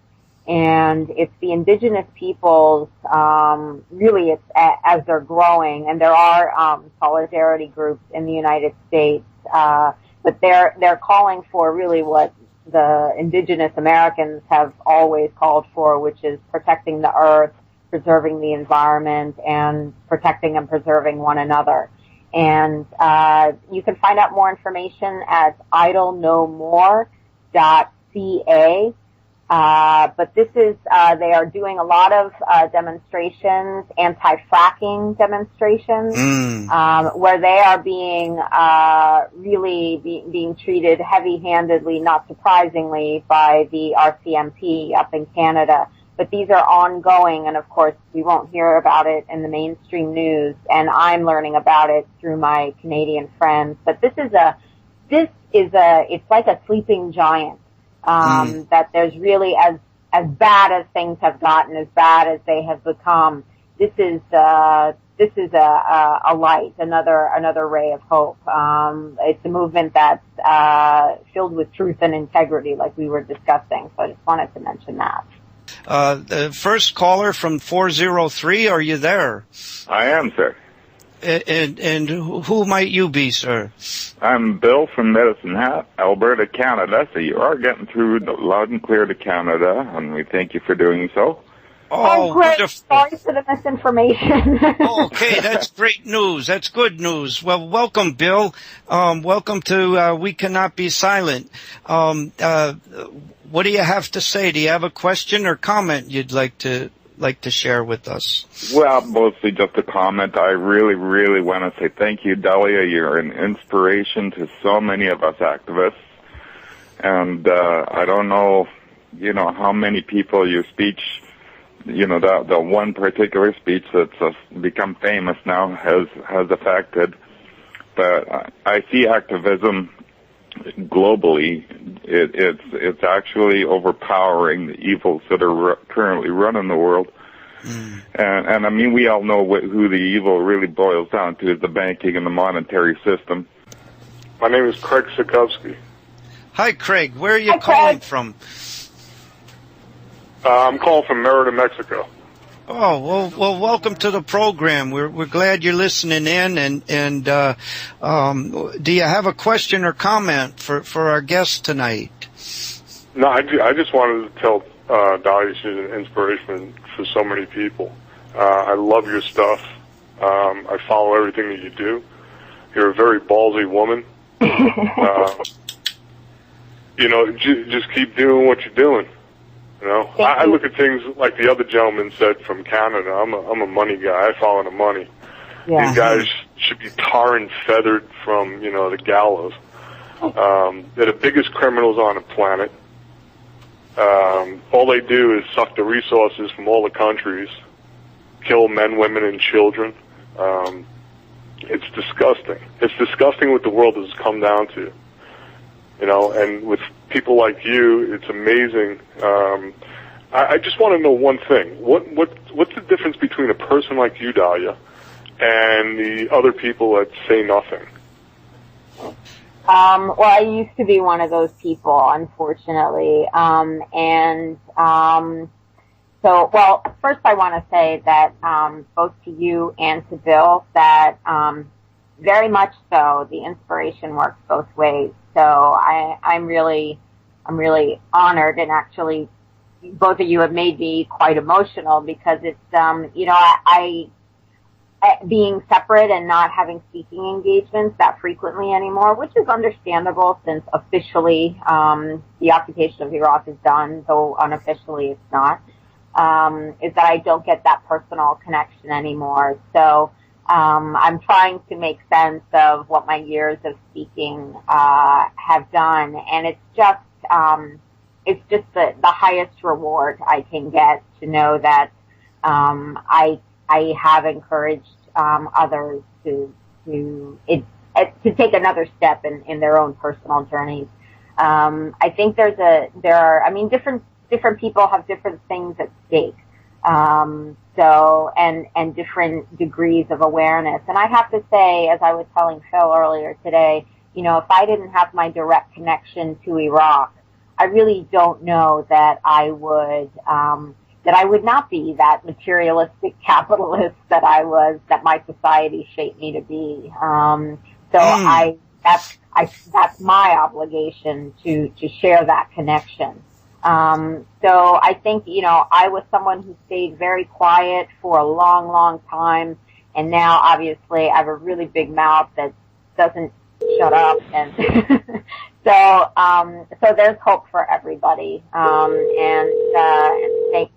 And it's the indigenous peoples, really it's as they're growing, and there are solidarity groups in the United States, but they're calling for really what the indigenous Americans have always called for, which is protecting the earth, preserving the environment, and protecting and preserving one another. And you can find out more information at idlenomore.ca. But this is, they are doing a lot of demonstrations, anti-fracking demonstrations, where they are being being treated heavy-handedly, not surprisingly, by the RCMP up in Canada. But these are ongoing, and of course we won't hear about it in the mainstream news, and I'm learning about it through my Canadian friends. But it's like a sleeping giant. That there's really, as bad as things have gotten, as bad as they have become, this is a light, another ray of hope. It's a movement that's filled with truth and integrity, like we were discussing. So I just wanted to mention that. The first caller from 403, are you there? I am, sir. And who might you be, sir? I'm Bill from Medicine Hat, Alberta, Canada. So you are getting through loud and clear to Canada, and we thank you for doing so. Oh, great. Wonderful. Sorry for the misinformation. Okay, that's great news. That's good news. Well, welcome, Bill. Welcome to We Cannot Be Silent. What do you have to say? Do you have a question or comment you'd like to share with us? Well, mostly just a comment. I really, really want to say thank you, Dahlia. You're an inspiration to so many of us activists. And I don't know, how many people your speech, the one particular speech that's become famous now has affected. But I see activism globally. It's actually overpowering the evils that are currently running the world. And I mean, we all know who the evil really boils down to is the banking and the monetary system. My name is Craig Sikowski. Hi, Craig. Where are you calling from? I'm calling from Merida, Mexico. Oh, well, welcome to the program. We're glad you're listening in, and do you have a question or comment for our guest tonight? No, I just wanted to tell Dahlia she's an inspiration for so many people. I love your stuff. I follow everything that you do. You're a very ballsy woman. Just keep doing what you're doing. I look at things like the other gentleman said from Canada. I'm a money guy. I follow the money. Yeah. These guys should be tar and feathered from, the gallows. They're the biggest criminals on the planet. All they do is suck the resources from all the countries, kill men, women, and children. It's disgusting. It's disgusting what the world has come down to. And with people like you, it's amazing. I just want to know one thing. What's the difference between a person like you, Dahlia, and the other people that say nothing? Well, I used to be one of those people, unfortunately. So, first I want to say that both to you and to Bill that very much so the inspiration works both ways. So I'm really really honored, and actually both of you have made me quite emotional because it's, I being separate and not having speaking engagements that frequently anymore, which is understandable since officially the occupation of Iraq is done, though unofficially it's not, is that I don't get that personal connection anymore. So I'm trying to make sense of what my years of speaking have done, and it's just the highest reward I can get to know that I have encouraged others to take another step in their own personal journeys. I think different people have different things at stake. And different degrees of awareness. And I have to say, as I was telling Phil earlier today, if I didn't have my direct connection to Iraq, I really don't know that I would not be that materialistic capitalist that that my society shaped me to be. That's my obligation to share that connection. So I think, I was someone who stayed very quiet for a long, long time, and now obviously I have a really big mouth that doesn't shut up, and so there's hope for everybody. And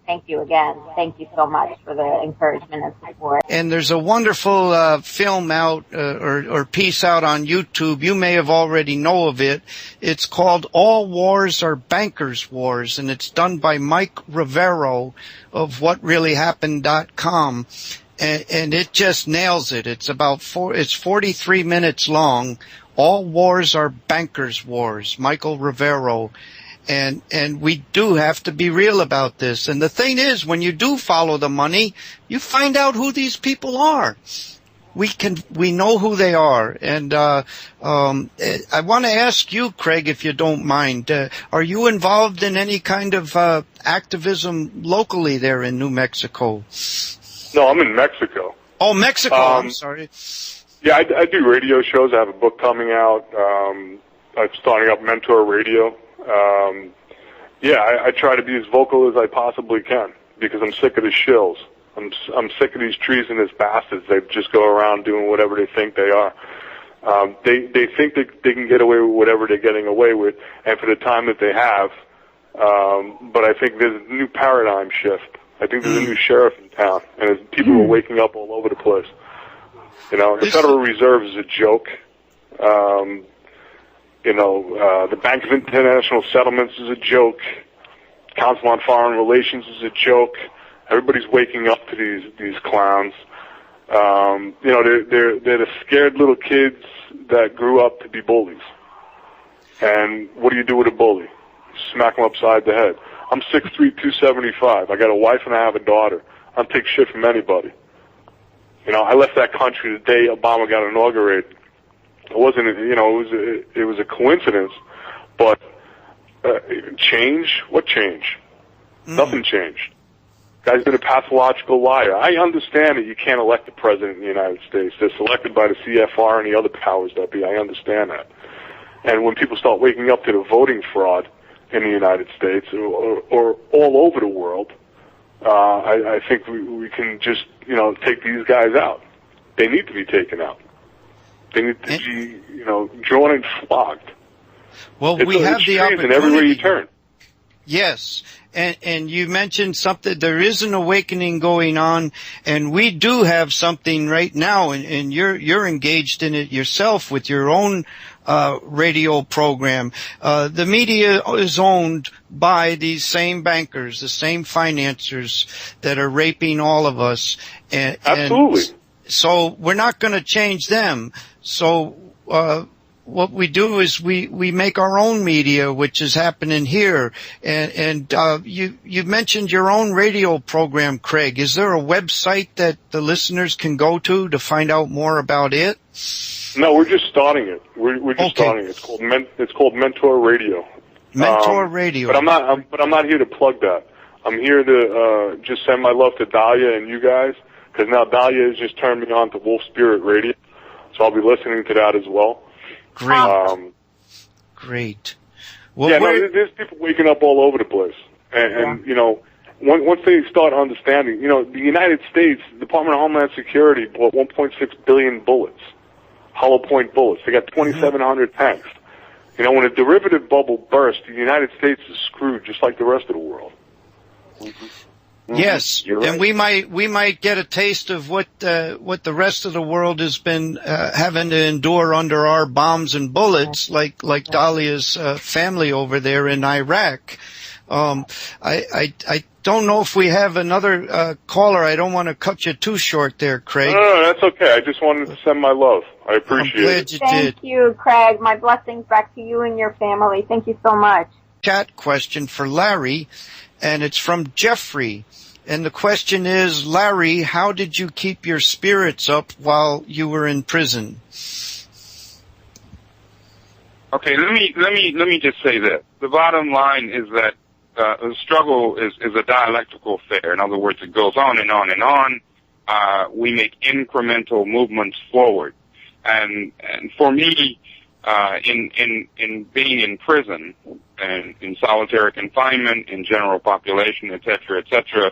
thank you again. Thank you so much for the encouragement and support. And there's a wonderful film out or piece out on YouTube. You may have already know of it. It's called All Wars Are Bankers' Wars, and it's done by Mike Rivero of WhatReallyHappened.com. And it just nails it. It's it's 43 minutes long. All wars are bankers' wars. Michael Rivero. And we do have to be real about this. And the thing is, when you do follow the money, you find out who these people are. We know who they are. And I want to ask you, Craig, if you don't mind, are you involved in any kind of activism locally there in New Mexico? No, I'm in Mexico. Oh, Mexico. I'm sorry. Yeah, I do radio shows. I have a book coming out. I'm starting up Mentor Radio. I try to be as vocal as I possibly can because I'm sick of the shills. I'm sick of these treasonous bastards. They just go around doing whatever they think they are. They think that they can get away with whatever they're getting away with, and for the time that they have. But I think there's a new paradigm shift. I think there's a new sheriff in town, and people are waking up all over the place. The Federal Reserve is a joke. The Bank of International Settlements is a joke. Council on Foreign Relations is a joke. Everybody's waking up to these clowns. They're the scared little kids that grew up to be bullies. And what do you do with a bully? Smack them upside the head. I'm 6'3", 275. I got a wife and I have a daughter. I don't take shit from anybody. I left that country the day Obama got inaugurated. It wasn't, it was a coincidence, but change? What change? Nothing changed. Guy's been a pathological liar. I understand that you can't elect the president in the United States. They're selected by the CFR and the other powers that be. I understand that. And when people start waking up to the voting fraud in the United States or all over the world, I think we can just, take these guys out. They need to be taken out. They need to be, drawn and flogged. Well, we have the opportunity. Everywhere you turn. Yes. And you mentioned something, there is an awakening going on, and we do have something right now, and you're engaged in it yourself with your own radio program. The media is owned by these same bankers, the same financiers that are raping all of us. Absolutely. And so we're not going to change them. So what we do is we make our own media, which is happening here. And you mentioned your own radio program, Craig. Is there a website that the listeners can go to find out more about it? No, we're just starting it. We're just starting it. It's called Mentor Radio. Mentor Radio. But I'm not here to plug that. I'm here to just send my love to Dahlia and you guys, because now Dahlia has just turned me on to Wolf Spirit Radio, so I'll be listening to that as well. Great. Great. Well, there's people waking up all over the place. And you know, once they start understanding, you know, the United States, Department of Homeland Security bought 1.6 billion bullets, hollow point bullets. They got 2,700 tanks. You know, when a derivative bubble bursts, the United States is screwed just like the rest of the world. Yes, You're right. and we might get a taste of what the rest of the world has been having to endure under our bombs and bullets, like Dahlia's family over there in Iraq. I don't know if we have another caller. I don't want to cut you too short there, Craig. No, that's okay. I just wanted to send my love. I appreciate I'm glad it. you Thank you, Craig. My blessings back to you and your family. Thank you so much. Chat question for Larry, and it's from Jeffrey. And the question is, Larry, how did you keep your spirits up while you were in prison? Okay, let me just say this. The bottom line is that the struggle is a dialectical affair. In other words, it goes on and on and on. We make incremental movements forward. And for me, in being in prison and in solitary confinement, in general population, et cetera,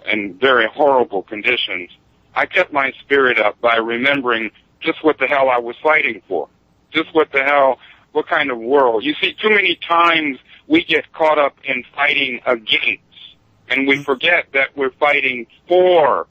in very horrible conditions, I kept my spirit up by remembering just what the hell I was fighting for. Just what kind of world. You see, too many times we get caught up in fighting against, and we forget that we're fighting for.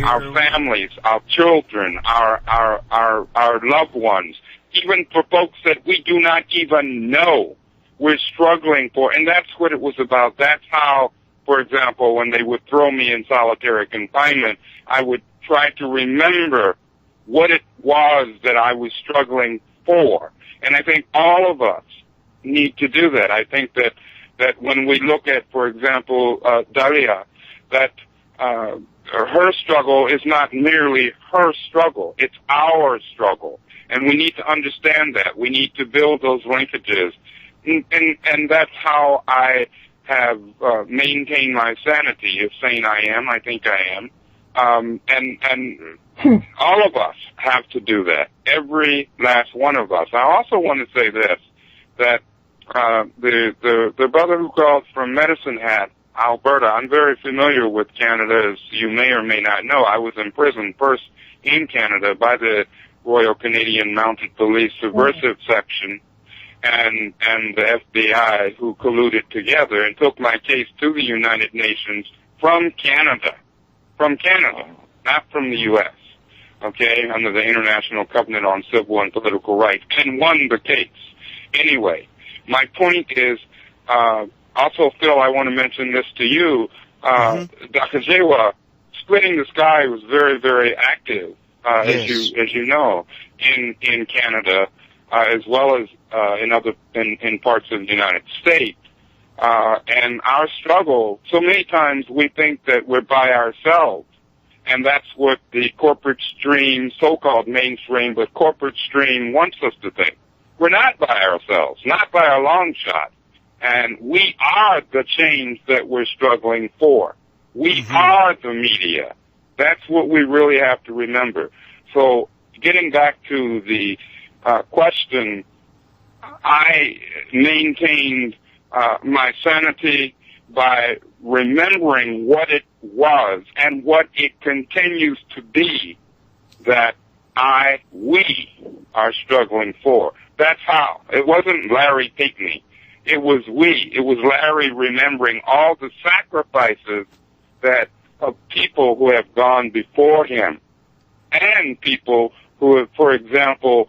Our families, our children, our loved ones, even for folks that we do not even know, we're struggling for. And that's what it was about. That's how, for example, when they would throw me in solitary confinement, I would try to remember what it was that I was struggling for. And I think all of us need to do that. I think that when we look at, for example, Dahlia, that her struggle is not merely her struggle, it's our struggle. And we need to understand that. We need to build those linkages. And that's how I have maintained my sanity, if sane I am. I think I am. And all of us have to do that. Every last one of us. I also want to say this, that the brother who called from Medicine Hat, Alberta, I'm very familiar with Canada, as you may or may not know. I was imprisoned first in Canada by the Royal Canadian Mounted Police Subversive Section and the FBI, who colluded together and took my case to the United Nations from Canada, not from the U.S., okay, under the International Covenant on Civil and Political Rights, and won the case. Anyway, my point is, also, Phil, I want to mention this to you. Dr. Jawa, Splitting the Sky was very, very active, yes, as you know, in Canada, as well as in parts of the United States. And our struggle, so many times we think that we're by ourselves, and that's what the corporate stream, so-called mainstream, but corporate stream wants us to think. We're not by ourselves, not by a long shot. And we are the change that we're struggling for. We are the media. That's what we really have to remember. So getting back to the question, I maintained my sanity by remembering what it was and what it continues to be that we are struggling for. That's how. It wasn't Larry Pinkney. It was we. It was Larry remembering all the sacrifices that of people who have gone before him, and people who have, for example,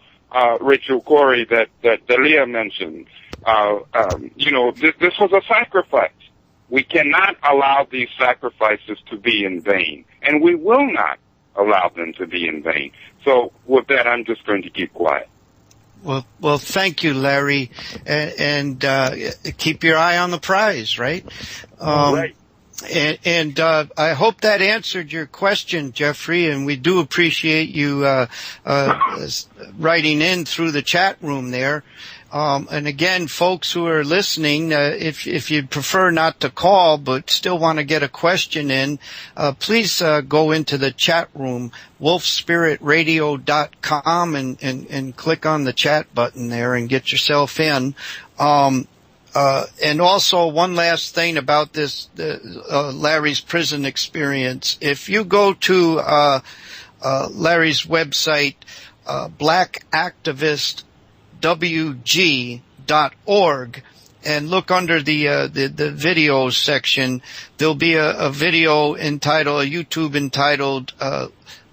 Rachel Corey that Dahlia mentioned. This was a sacrifice. We cannot allow these sacrifices to be in vain, and we will not allow them to be in vain. So with that, I'm just going to keep quiet. Well, thank you, Larry, and keep your eye on the prize, right? Right. And I hope that answered your question, Jeffrey, and we do appreciate you writing in through the chat room there. And again, folks who are listening, if you prefer not to call but still want to get a question in, please go into the chat room, wolfspiritradio.com, and click on the chat button there and get yourself in. And also one last thing about this, Larry's prison experience. If you go to Larry's website, blackactivistwg.org, and look under the videos section, there'll be a video entitled, a YouTube entitled,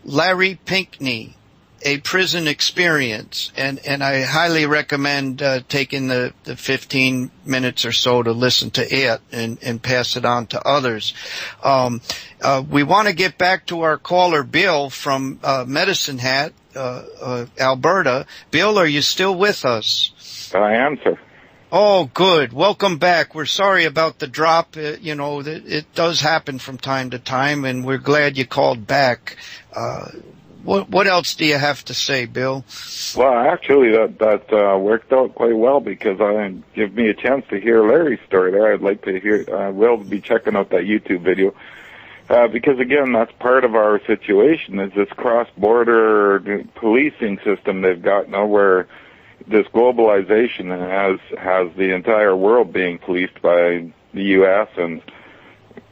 Larry Pinkney, A Prison Experience. And I highly recommend taking the 15 minutes or so to listen to it and pass it on to others. We want to get back to our caller, Bill, from Medicine Hat, Alberta. Bill, are you still with us? I am, sir. Oh, good. Welcome back. We're sorry about the drop. It does happen from time to time, and we're glad you called back. What else do you have to say, Bill? Well, actually, that worked out quite well, because it gave me a chance to hear Larry's story there. I'd like to hear. I will be checking out that YouTube video, because again, that's part of our situation, is this cross-border policing system they've got now, where this globalization has the entire world being policed by the U.S. and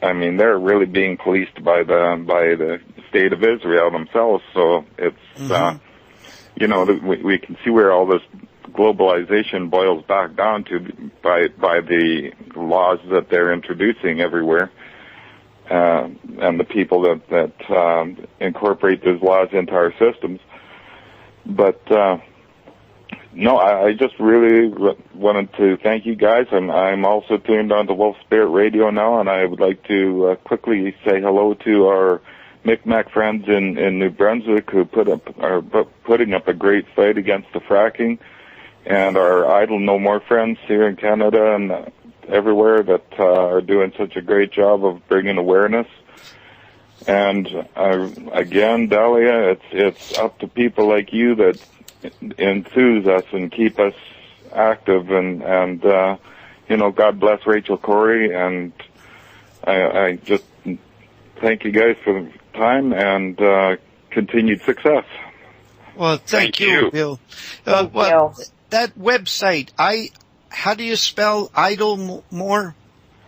I mean, they're really being policed by the state of Israel themselves. So it's, we can see where all this globalization boils back down to by the laws that they're introducing everywhere, and the people that incorporate those laws into our systems. But no, I just really wanted to thank you guys. I'm also tuned on to Wolf Spirit Radio now, and I would like to quickly say hello to our Micmac friends in New Brunswick who are putting up a great fight against the fracking, and our Idle No More friends here in Canada and everywhere that are doing such a great job of bringing awareness. And again, Dahlia, it's up to people like you that enthuse us and keep us active, and God bless Rachel Corey, and I just thank you guys for the time and continued success. Well, thank you, Bill. That website, how do you spell Idle More?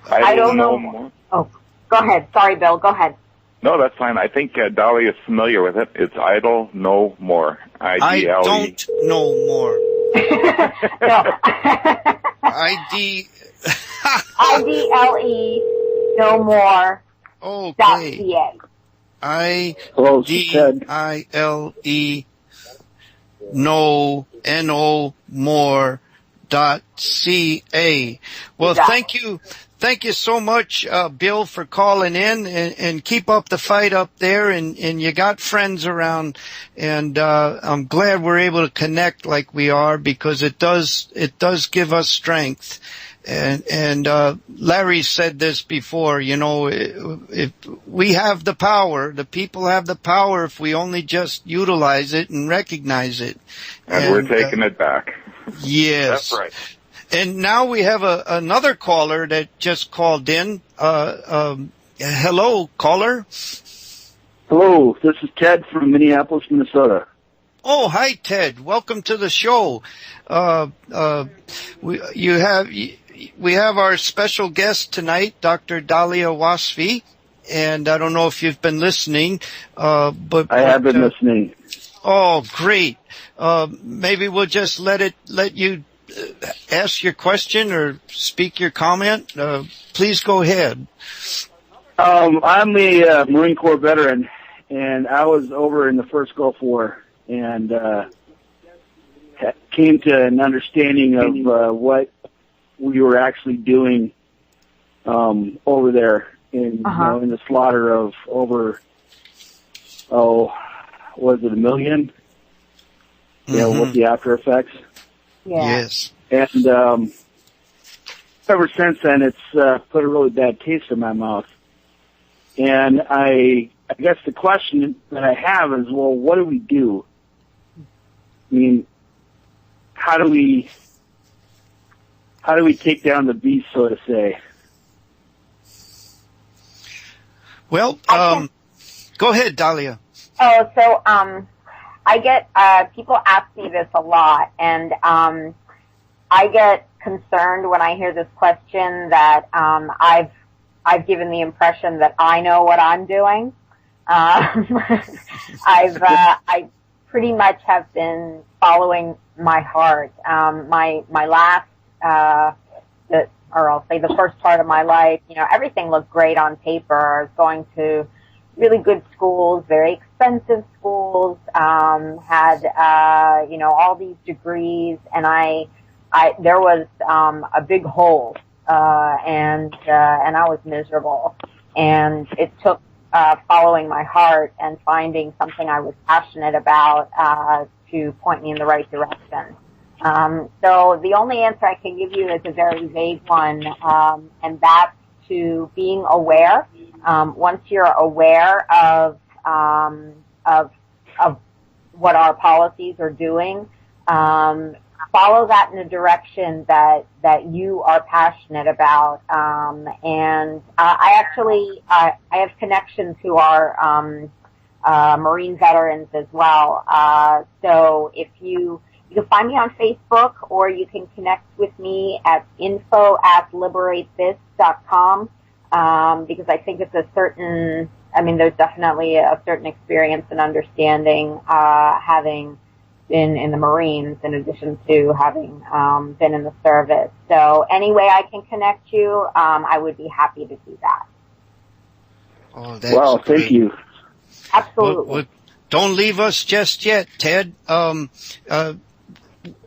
Idle No More. Oh, go ahead. Sorry, Bill. Go ahead. No, that's fine. I think Dahlia is familiar with it. It's Idle No More. I-D-L-E. I don't know more. I-D-L-E no more. Okay. I-D-I-L-E no N-O more .ca. Well, Thank you so much, Bill, for calling in, and keep up the fight up there, and you got friends around, and I'm glad we're able to connect like we are, because it does give us strength. And Larry said this before, if we have the power, the people have the power if we only just utilize it and recognize it. And we're taking it back. Yes. That's right. And now we have another caller that just called in. Hello, caller. Hello, this is Ted from Minneapolis, Minnesota. Oh, hi, Ted. Welcome to the show. We have our special guest tonight, Dr.Dahlia Wasfi, and I don't know if you've been listening, but I have been listening. Oh, great. Maybe we'll just let you ask your question or speak your comment. Please go ahead. I'm a Marine Corps veteran, and I was over in the first Gulf War, and came to an understanding of what we were actually doing over there in the slaughter of over was it 1 million? With the after effects. Yeah. Yes. And ever since then, it's put a really bad taste in my mouth. And I guess the question that I have is, well, what do we do? I mean, how do we how do we take down the beast, so to say? Well, go ahead, Dahlia. Oh, so I get people ask me this a lot, and I get concerned when I hear this question that I've given the impression that I know what I'm doing. I pretty much have been following my heart. My last, or I'll say the first part of my life, everything looked great on paper. I was going to really good schools, very expensive schools, had, all these degrees, and there was, a big hole, and I was miserable. And it took, following my heart and finding something I was passionate about, to point me in the right direction. So the only answer I can give you is a very vague one, and that's to being aware. Once you're aware of what our policies are doing, follow that in a direction that you are passionate about. And I have connections who are Marine veterans as well. So if you can find me on Facebook, or you can connect with me at info@liberatetthis.com, because I think it's there's definitely a certain experience and understanding, having been in the Marines in addition to having been in the service. So any way I can connect you, I would be happy to do that. Oh, that's great. Thank you. Absolutely. Well, don't leave us just yet, Ted.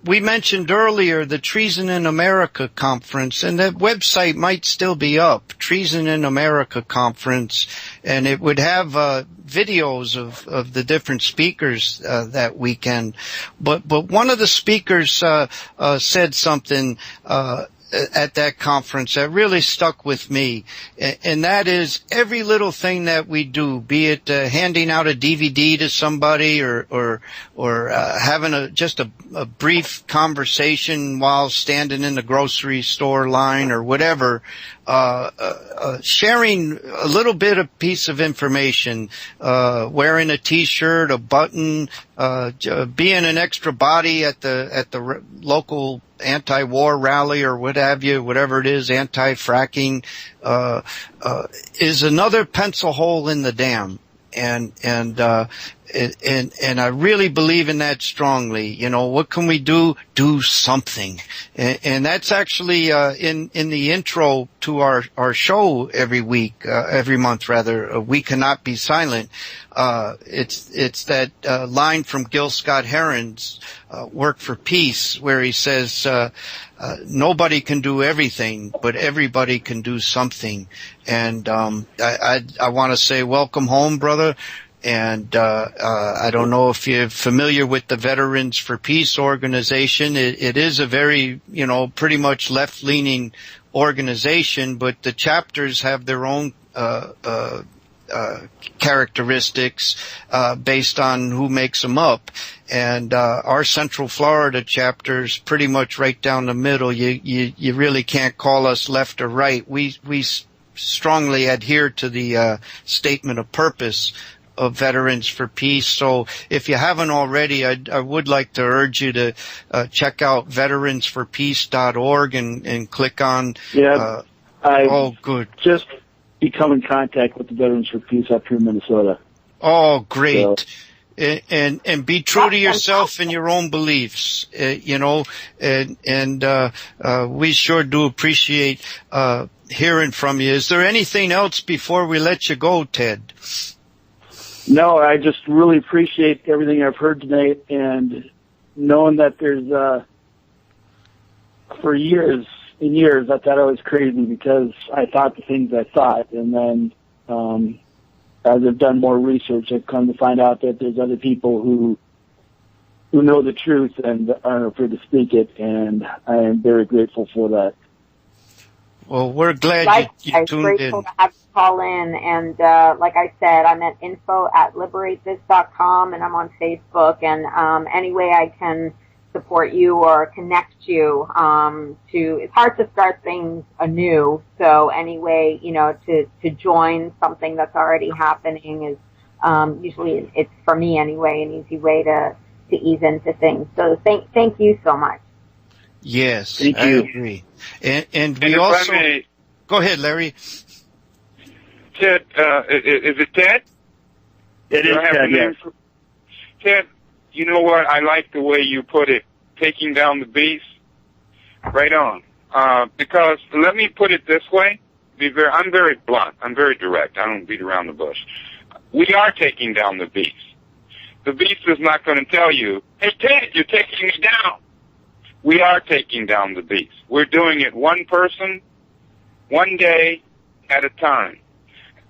We mentioned earlier the Treason in America conference, and that website might still be up, Treason in America conference, and it would have videos of the different speakers that weekend. But one of the speakers said something at that conference that really stuck with me, and that is every little thing that we do, be it handing out a DVD to somebody or having just a brief conversation while standing in the grocery store line or whatever, sharing a little bit of piece of information, wearing a T-shirt, a button, being an extra body at the local anti-war rally or what have you, whatever it is, anti-fracking, is another pencil hole in the dam. And I really believe in that strongly. What can we do? Do something. And that's actually, in the intro to our show every month, We Cannot Be Silent. It's that, line from Gil Scott-Heron's, Work for Peace, where he says, nobody can do everything, but everybody can do something. And, I want to say welcome home, brother. And, I don't know if you're familiar with the Veterans for Peace organization. It is a very, pretty much left-leaning organization, but the chapters have their own, characteristics, based on who makes them up. And, our Central Florida chapter's pretty much right down the middle. You really can't call us left or right. We strongly adhere to the, statement of purpose of Veterans for Peace. So if you haven't already, I would like to urge you to check out veteransforpeace.org and click on. Good. Just become in contact with the Veterans for Peace up here in Minnesota. Oh, great. So. And be true to yourself and your own beliefs, and we sure do appreciate hearing from you. Is there anything else before we let you go, Ted? No, I just really appreciate everything I've heard tonight, and knowing that there's, for years and years, I thought I was crazy because I thought the things I thought, and then, as I've done more research, I've come to find out that there's other people who know the truth and aren't afraid to speak it, and I am very grateful for that. Well, we're glad you tuned in. I'm grateful to have you call in, and like I said, I'm at info@liberatetthis.com, and I'm on Facebook, and any way I can support you or connect you it's hard to start things anew. So anyway, to join something that's already happening is usually, it's for me anyway, an easy way to ease into things. So thank you so much. Yes, thank you. I agree. And we also go ahead, Larry. Ted, is it Ted? It is Ted, yes. Ted, you know what? I like the way you put it, taking down the beast. Right on. Because let me put it this way. I'm very blunt. I'm very direct. I don't beat around the bush. We are taking down the beast. The beast is not going to tell you, hey, Ted, you're taking me down. We are taking down the beast. We're doing it one person, one day at a time.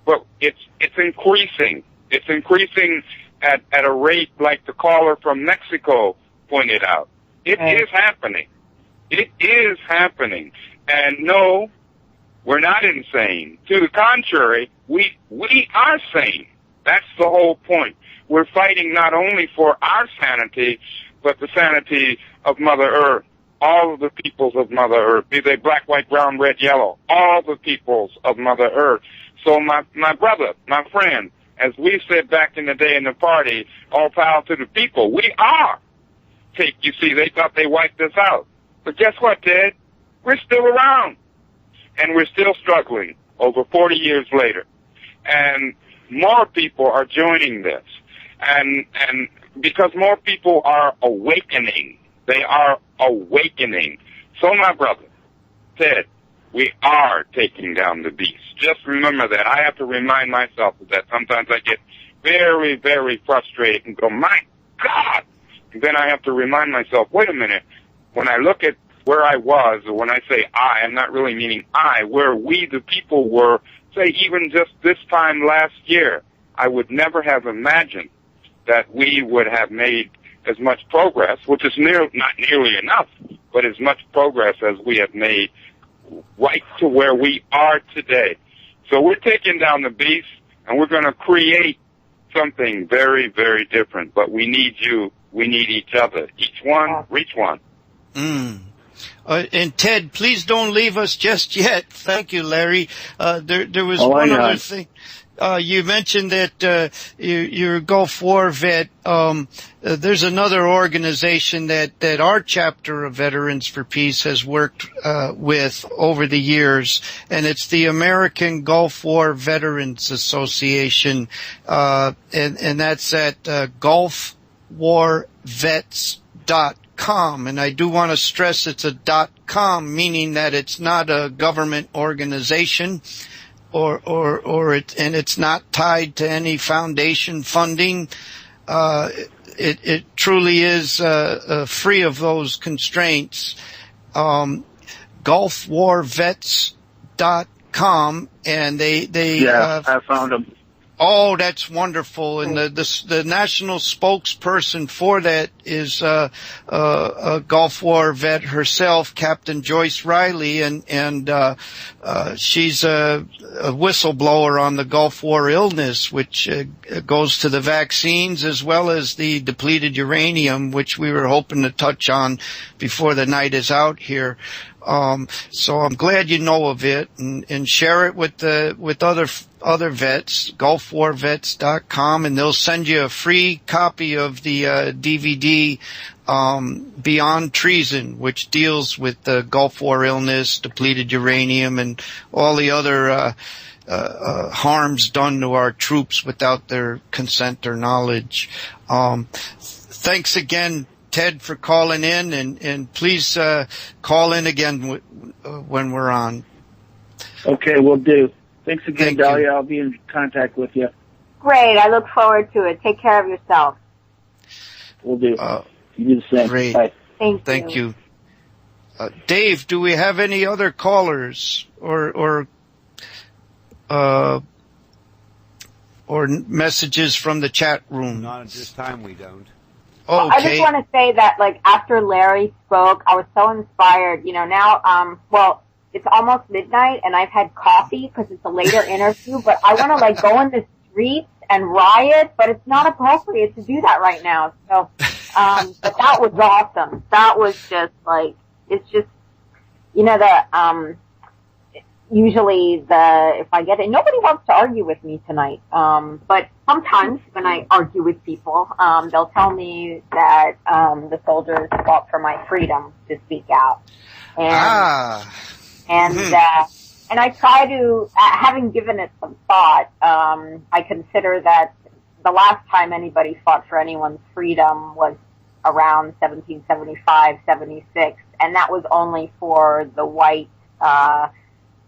But it's increasing. It's increasing at a rate like the caller from Mexico pointed out. It is happening. It is happening. And no, we're not insane. To the contrary, we are sane. That's the whole point. We're fighting not only for our sanity, but the sanity of Mother Earth. All of the peoples of Mother Earth, be they black, white, brown, red, yellow, all the peoples of Mother Earth. So my brother, my friend, as we said back in the day in the party, all power to the people. We are. You see, they thought they wiped us out. But guess what, Ted? We're still around. And we're still struggling over 40 years later. And more people are joining this. And because more people are awakening. They are awakening. So, my brother, Ted, we are taking down the beast. Just remember that. I have to remind myself of that. Sometimes I get very, very frustrated and go, my God! And then I have to remind myself, wait a minute. When I look at where I was, or when I say I'm not really meaning where we, the people, were, say, even just this time last year, I would never have imagined that we would have made as much progress, which is not nearly enough, but as much progress as we have made right to where we are today. So we're taking down the beast, and we're going to create something very, very different. But we need you. We need each other. Each one, reach one. And Ted, please don't leave us just yet. Thank you, Larry. There was one other thing. You mentioned that you're a Gulf War vet. There's another organization that our chapter of Veterans for Peace has worked with over the years, and it's the American Gulf War Veterans Association, and that's at gulfwarvets.com. And I do want to stress it's a .com, meaning that it's not a government organization. It's not tied to any foundation funding. It truly is free of those constraints. Gulfwarvets.com, and they I found them. Oh, that's wonderful. And the national spokesperson for that is a Gulf War vet herself, Captain Joyce Riley, and she's a whistleblower on the Gulf War illness, which goes to the vaccines as well as the depleted uranium, which we were hoping to touch on before the night is out here. So I'm glad you know of it, and share it with other vets, gulfwarvets.com, and they'll send you a free copy of the DVD Beyond Treason, which deals with the Gulf War illness, depleted uranium, and all the other harms done to our troops without their consent or knowledge. Thanks again, Ted, for calling in, and please call in again when we're on. Okay, we'll do. Thanks again, Thank Dahlia. you. I'll be in contact with you. Great. I look forward to it. Take care of yourself. We'll do. You do the same. Great. Bye. Thank you. Dave, do we have any other callers or messages from the chat room? Not at this time, we don't. Well, I just want to say that, after Larry spoke, I was so inspired. Now, it's almost midnight, and I've had coffee because it's a later interview, but I want to, go in the streets and riot, but it's not appropriate to do that right now. So But that was awesome. That was just like, it's just, usually if I get it, nobody wants to argue with me tonight. But sometimes when I argue with people, they'll tell me that, the soldiers fought for my freedom to speak out. And I try to, having given it some thought, I consider that the last time anybody fought for anyone's freedom was around 1775, 76, and that was only for the white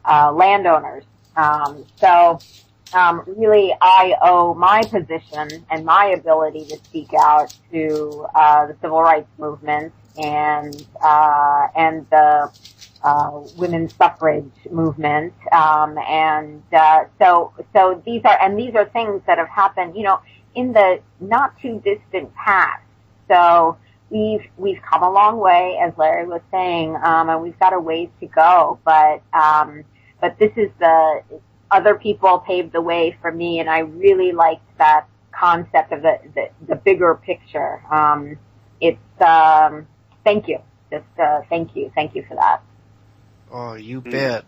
landowners. Really, I owe my position and my ability to speak out to the civil rights movement and the women's suffrage movement, so these are things that have happened, in the not too distant past. So we've come a long way, as Larry was saying, and we've got a ways to go. But this is other people paved the way for me, and I really liked that concept of the bigger picture. Thank you, thank you for that. Oh, you bet.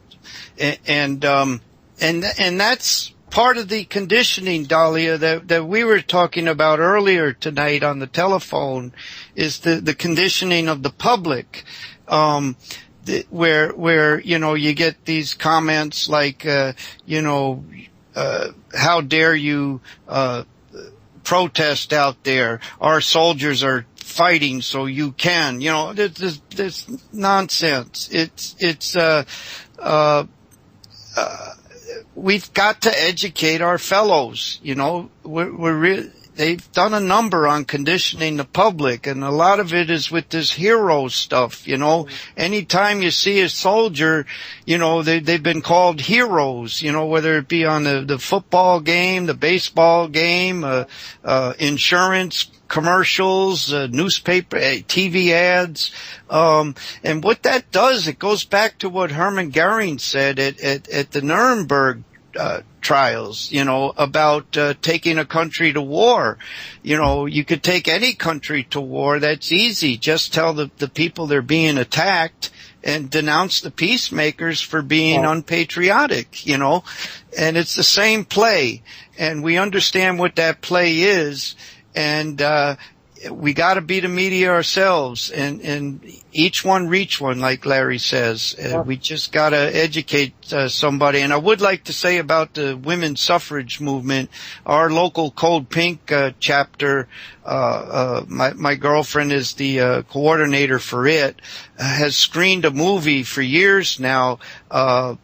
And that's part of the conditioning, Dahlia, that we were talking about earlier tonight on the telephone, is the conditioning of the public, where you get these comments like, how dare you protest out there? Our soldiers are fighting so you can, this nonsense. We've got to educate our fellows, they've done a number on conditioning the public, and a lot of it is with this hero stuff, Anytime you see a soldier, they've been called heroes, whether it be on the football game, the baseball game, insurance commercials, newspaper, TV ads, and what that does, it goes back to what Hermann Goering said at the Nuremberg trials, about taking a country to war. You could take any country to war. That's easy. Just tell the people they're being attacked and denounce the peacemakers for being unpatriotic, and it's the same play, and we understand what that play is. And we got to be the media ourselves, and each one reach one, like Larry says. We just got to educate somebody. And I would like to say about the women's suffrage movement, our local Cold Pink chapter, my girlfriend is the coordinator for it, has screened a movie for years now. Oh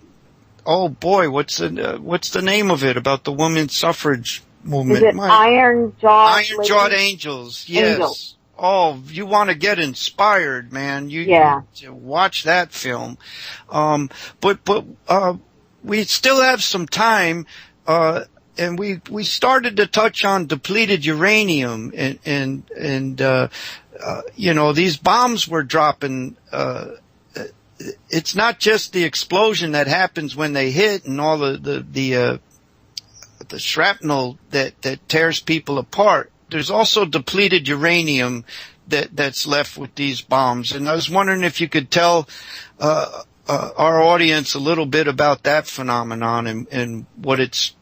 boy, what's the name of it, about the women's suffrage movement? Is it Iron-Jawed Angels? Yes. Angels. Oh, you want to get inspired, man. You watch that film. But we still have some time, and we started to touch on depleted uranium and these bombs we're dropping. It's not just the explosion that happens when they hit and all the shrapnel that tears people apart. There's also depleted uranium that's left with these bombs. And I was wondering if you could tell our audience a little bit about that phenomenon and what it's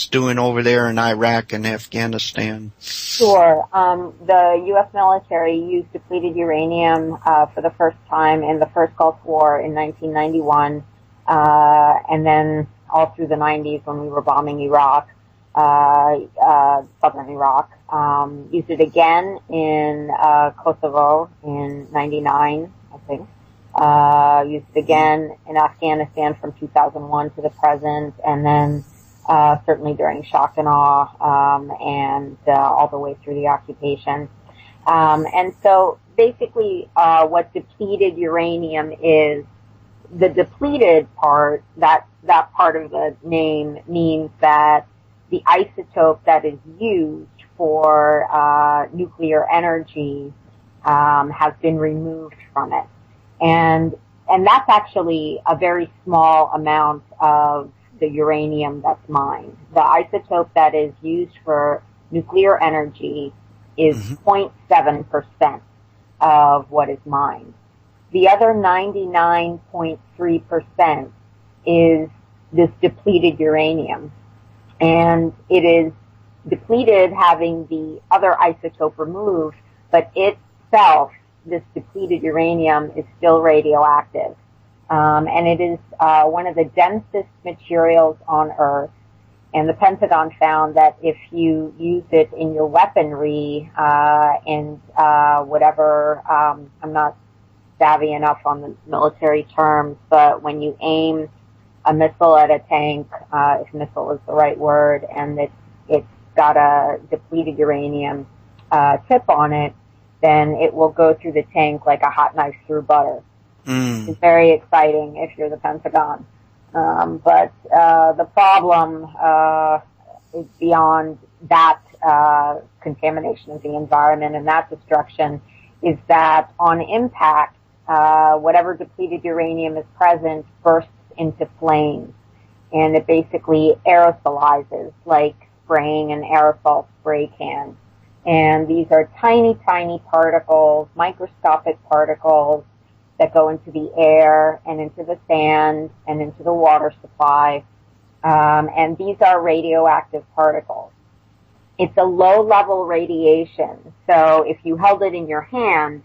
doing over there in Iraq and Afghanistan. Sure. The U.S. military used depleted uranium for the first time in the first Gulf War in 1991, and then all through the 90s when we were bombing Iraq, southern Iraq. Used it again in Kosovo in 99, I think. Used it again in Afghanistan from 2001 to the present, and then certainly during shock and awe, and all the way through the occupation. And so basically what depleted uranium is, the depleted part, that part of the name means that the isotope that is used for nuclear energy has been removed from it. And that's actually a very small amount of the uranium that's mined. The isotope that is used for nuclear energy is 0.7% of what is mined. The other 99.3% is this depleted uranium. And it is depleted having the other isotope removed, but itself, this depleted uranium, is still radioactive. And it is one of the densest materials on Earth. And the Pentagon found that if you use it in your weaponry and whatever, I'm not savvy enough on the military terms, but when you aim a missile at a tank, if missile is the right word, and it's got a depleted uranium tip on it, then it will go through the tank like a hot knife through butter. It's very exciting if you're the Pentagon. But the problem is beyond that contamination of the environment and that destruction is that on impact, whatever depleted uranium is present bursts into flames, and it basically aerosolizes like spraying an aerosol spray can. And these are tiny, tiny particles, microscopic particles that go into the air and into the sand and into the water supply. And these are radioactive particles. It's a low-level radiation. So if you held it in your hand,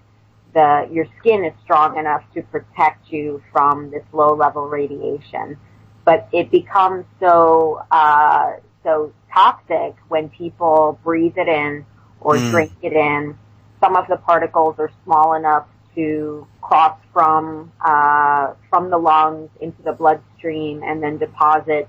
your skin is strong enough to protect you from this low-level radiation. But it becomes so toxic when people breathe it in or drink it in. Some of the particles are small enough to cross from the lungs into the bloodstream and then deposit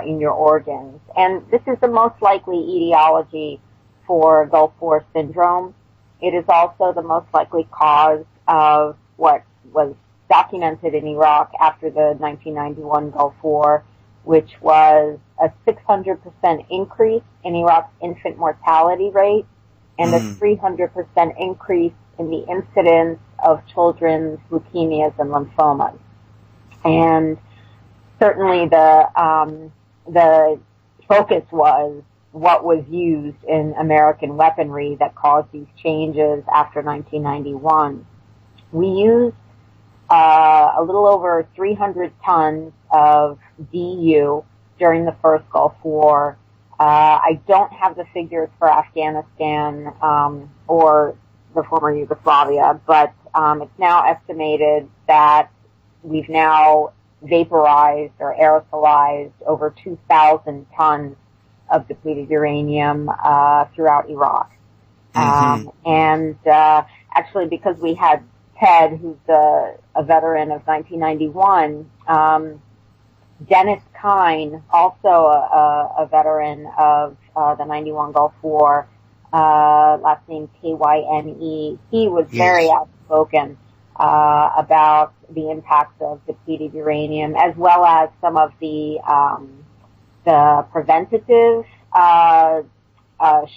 in your organs. And this is the most likely etiology for Gulf War syndrome. It is also the most likely cause of what was documented in Iraq after the 1991 Gulf War, which was a 600% increase in Iraq's infant mortality rate and a 300% increase in the incidence of children's leukemias and lymphomas. And certainly the focus was what was used in American weaponry that caused these changes after 1991. We used a little over 300 tons of DU during the first Gulf War. I don't have the figures for Afghanistan or the former Yugoslavia, but it's now estimated that we've now vaporized or aerosolized over 2,000 tons of depleted uranium throughout Iraq. And actually, because we had Ted, who's a veteran of 1991, Dennis Kine, also a veteran of the 91 Gulf War, last name Kyne, he was very outspoken about the impacts of depleted uranium, as well as some of the preventative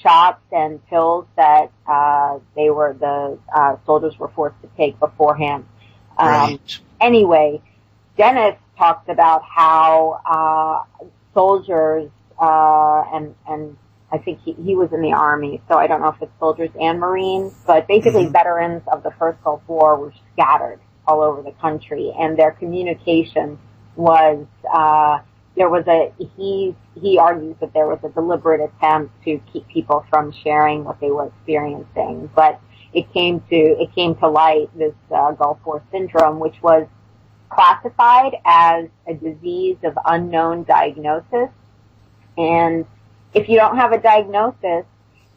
shots and pills that the soldiers were forced to take beforehand. Anyway, Dennis talked about how soldiers and I think he was in the Army, so I don't know if it's soldiers and Marines, but basically veterans of the first Gulf War were scattered all over the country, and their communication was he argues that there was a deliberate attempt to keep people from sharing what they were experiencing, but it came to light, this Gulf War syndrome, which was classified as a disease of unknown diagnosis. And if you don't have a diagnosis,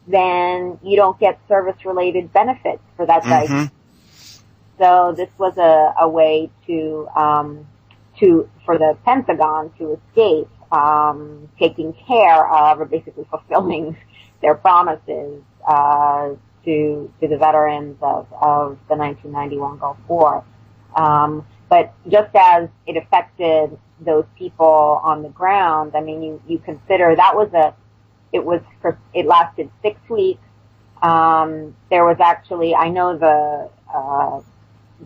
then you don't get service-related benefits for that diagnosis. So this was a way for the Pentagon to escape taking care of, or basically fulfilling their promises to the veterans of the 1991 Gulf War. But just as it affected those people on the ground, I mean, you consider that it lasted 6 weeks. There was actually, I know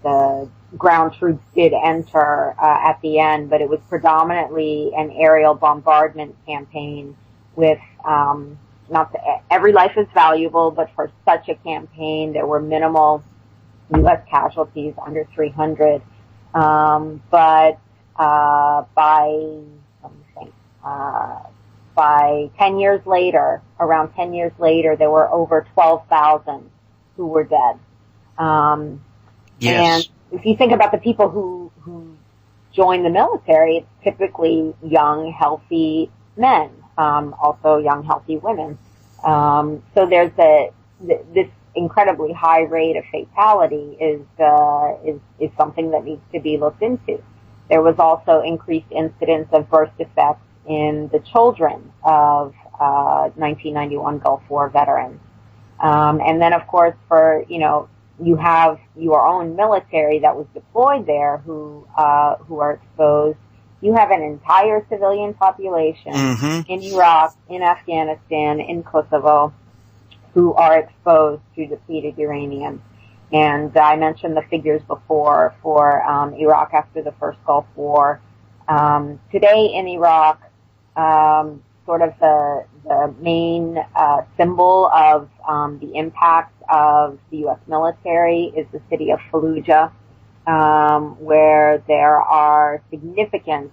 the ground troops did enter at the end, but it was predominantly an aerial bombardment campaign with every life is valuable, but for such a campaign, there were minimal U.S. casualties, under 300. But by 10 years later, around 10 years later, there were over 12,000 who were dead. Yes. And if you think about the people who join the military, it's typically young, healthy men, also young, healthy women. So there's this incredibly high rate of fatality is something that needs to be looked into. There was also increased incidence of birth defects in the children of 1991 Gulf War veterans. And then, of course, you have your own military that was deployed there who are exposed. You have an entire civilian population in Iraq, in Afghanistan, in Kosovo, who are exposed to depleted uranium. And I mentioned the figures before for Iraq after the first Gulf War. Today in Iraq, sort of the main symbol of the impact of the U.S. military is the city of Fallujah, where there are significant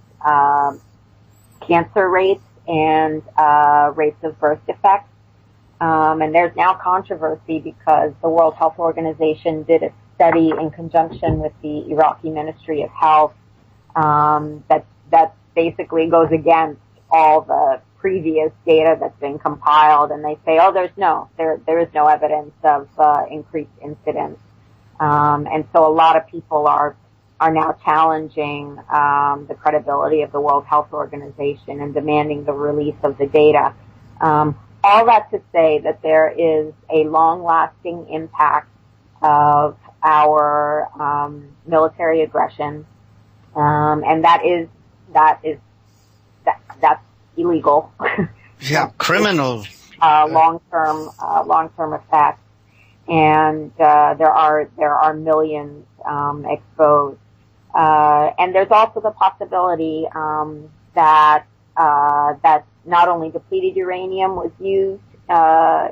cancer rates and rates of birth defects. And there's now controversy because the World Health Organization did a study in conjunction with the Iraqi Ministry of Health that basically goes against all the previous data that's been compiled, and they say, there is no evidence of increased incidence. And so a lot of people are now challenging the credibility of the World Health Organization and demanding the release of the data. All that to say that there is a long-lasting impact of our military aggression, and that's illegal. Yeah, criminal. Long-term effects, and there are millions exposed, and there's also the possibility that not only depleted uranium was used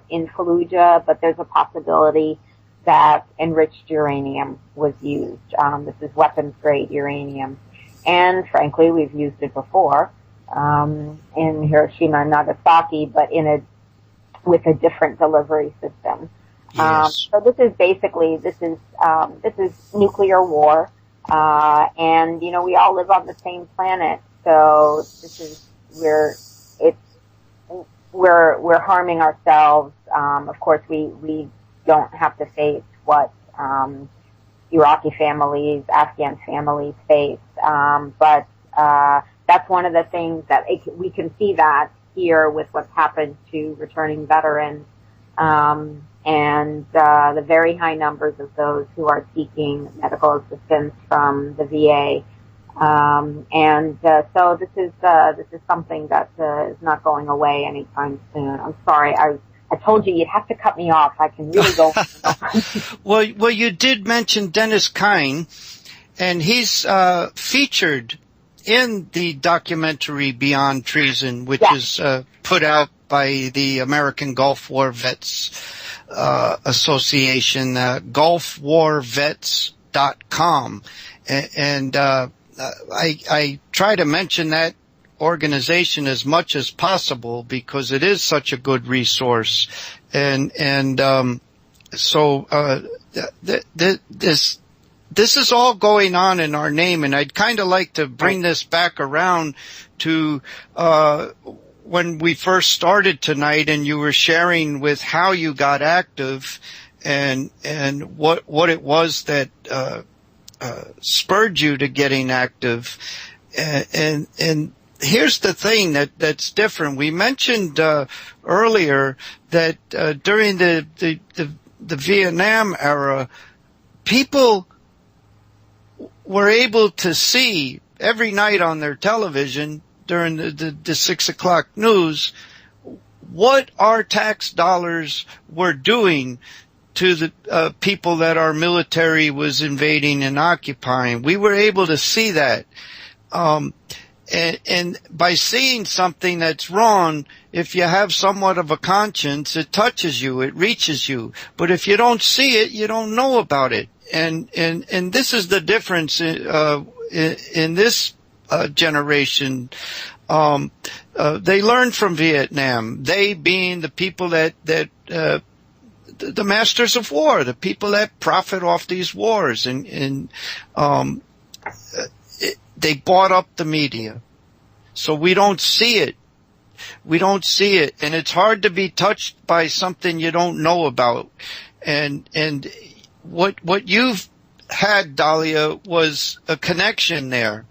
in Fallujah, but there's a possibility that enriched uranium was used. This is weapons-grade uranium, and frankly, we've used it before in Hiroshima and Nagasaki, but with a different delivery system. Yes. So this is nuclear war, and we all live on the same planet. So we're harming ourselves. Of course, we don't have to face what Iraqi families, Afghan families face, but that's one of the things that we can see that here with what's happened to returning veterans, and the very high numbers of those who are seeking medical assistance from the VA. So this is something that is not going away anytime soon. I'm sorry, I told you you'd have to cut me off. I can really go. Well, you did mention Dennis Kine, and he's featured in the documentary Beyond Treason, which is put out by the American Gulf War Vets Association, gulfwarvets.com. And I try to mention that organization as much as possible because it is such a good resource. This is all going on in our name, and I'd kind of like to bring this back around to when we first started tonight, and you were sharing with how you got active and what it was that spurred you to getting active. And here's the thing that's different. We mentioned earlier that during the Vietnam era, people were able to see every night on their television during the 6 o'clock news what our tax dollars were doing to the people that our military was invading and occupying. We were able to see that. And by seeing something that's wrong, if you have somewhat of a conscience, it touches you, it reaches you. But if you don't see it, you don't know about it. And this is the difference in this generation. They learned from Vietnam. They being the people that the masters of war, the people that profit off these wars, and they bought up the media. So we don't see it. We don't see it. And it's hard to be touched by something you don't know about. And what you've had, Dahlia, was a connection there.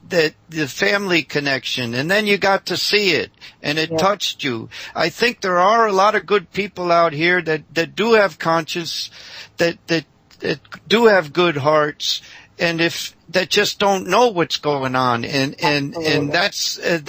That the family connection, and then you got to see it, and it touched you. I think there are a lot of good people out here that do have conscience, that do have good hearts, and that just don't know what's going on, and that's yes,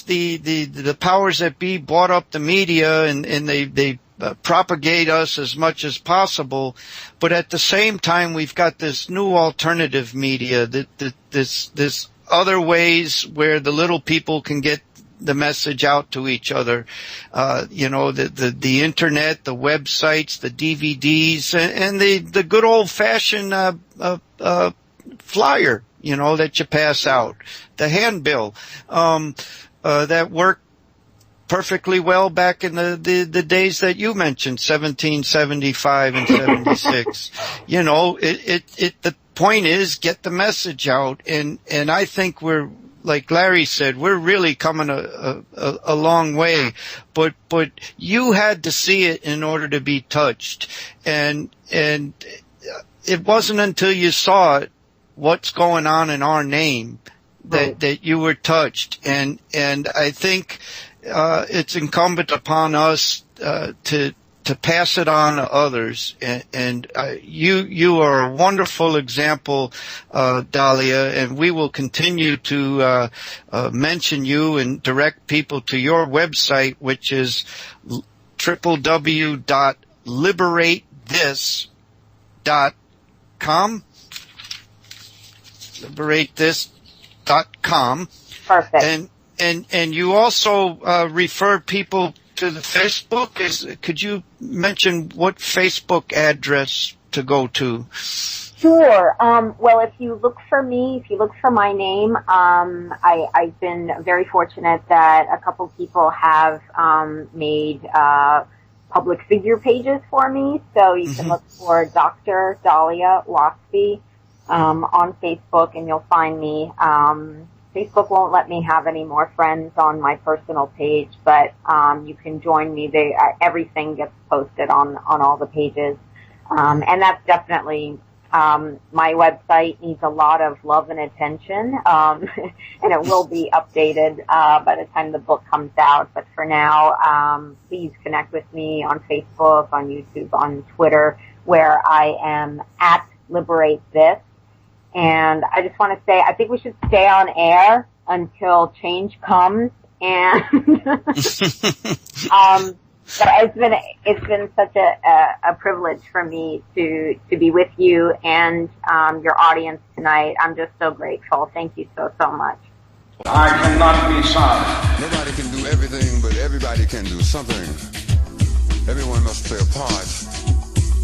the powers that be bought up the media, and they propagate us as much as possible, but at the same time we've got this new alternative media, this other ways where the little people can get the message out to each other, the internet, the websites, the DVDs, and the good old fashioned flyer, that you pass out, the handbill, that worked perfectly well back in the days that you mentioned, 1775 and 76. The point is get the message out, and I think we're, like Larry said, we're really coming a long way, but you had to see it in order to be touched, and it wasn't until you saw it, what's going on in our name, that you were touched, and I think it's incumbent upon us to pass it on to others, and you are a wonderful example, Dahlia, and we will continue to mention you and direct people to your website, which is www.liberatethis.com. LiberateThis.com. Perfect. And you also refer people to the Facebook. Could you mention what Facebook address to go to? Sure. Well, if you look for me, if you look for my name, I've been very fortunate that a couple people have made public figure pages for me. So you can look for Dr.Dahlia Wasfi on Facebook, and you'll find me. Facebook won't let me have any more friends on my personal page, but you can join me. Everything gets posted on all the pages, and that's definitely my website needs a lot of love and attention, and it will be updated by the time the book comes out. But for now, please connect with me on Facebook, on YouTube, on Twitter, where I am at Liberate This. And I just want to say, I think we should stay on air until change comes. And it's been such a privilege for me to be with you and your audience tonight. I'm just so grateful. Thank you so much. I cannot be silent. Nobody can do everything, but everybody can do something. Everyone must play a part.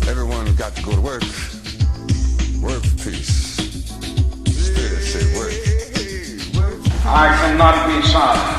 Everyone got to go to work. Work for peace. Spirit say work. I cannot be silent.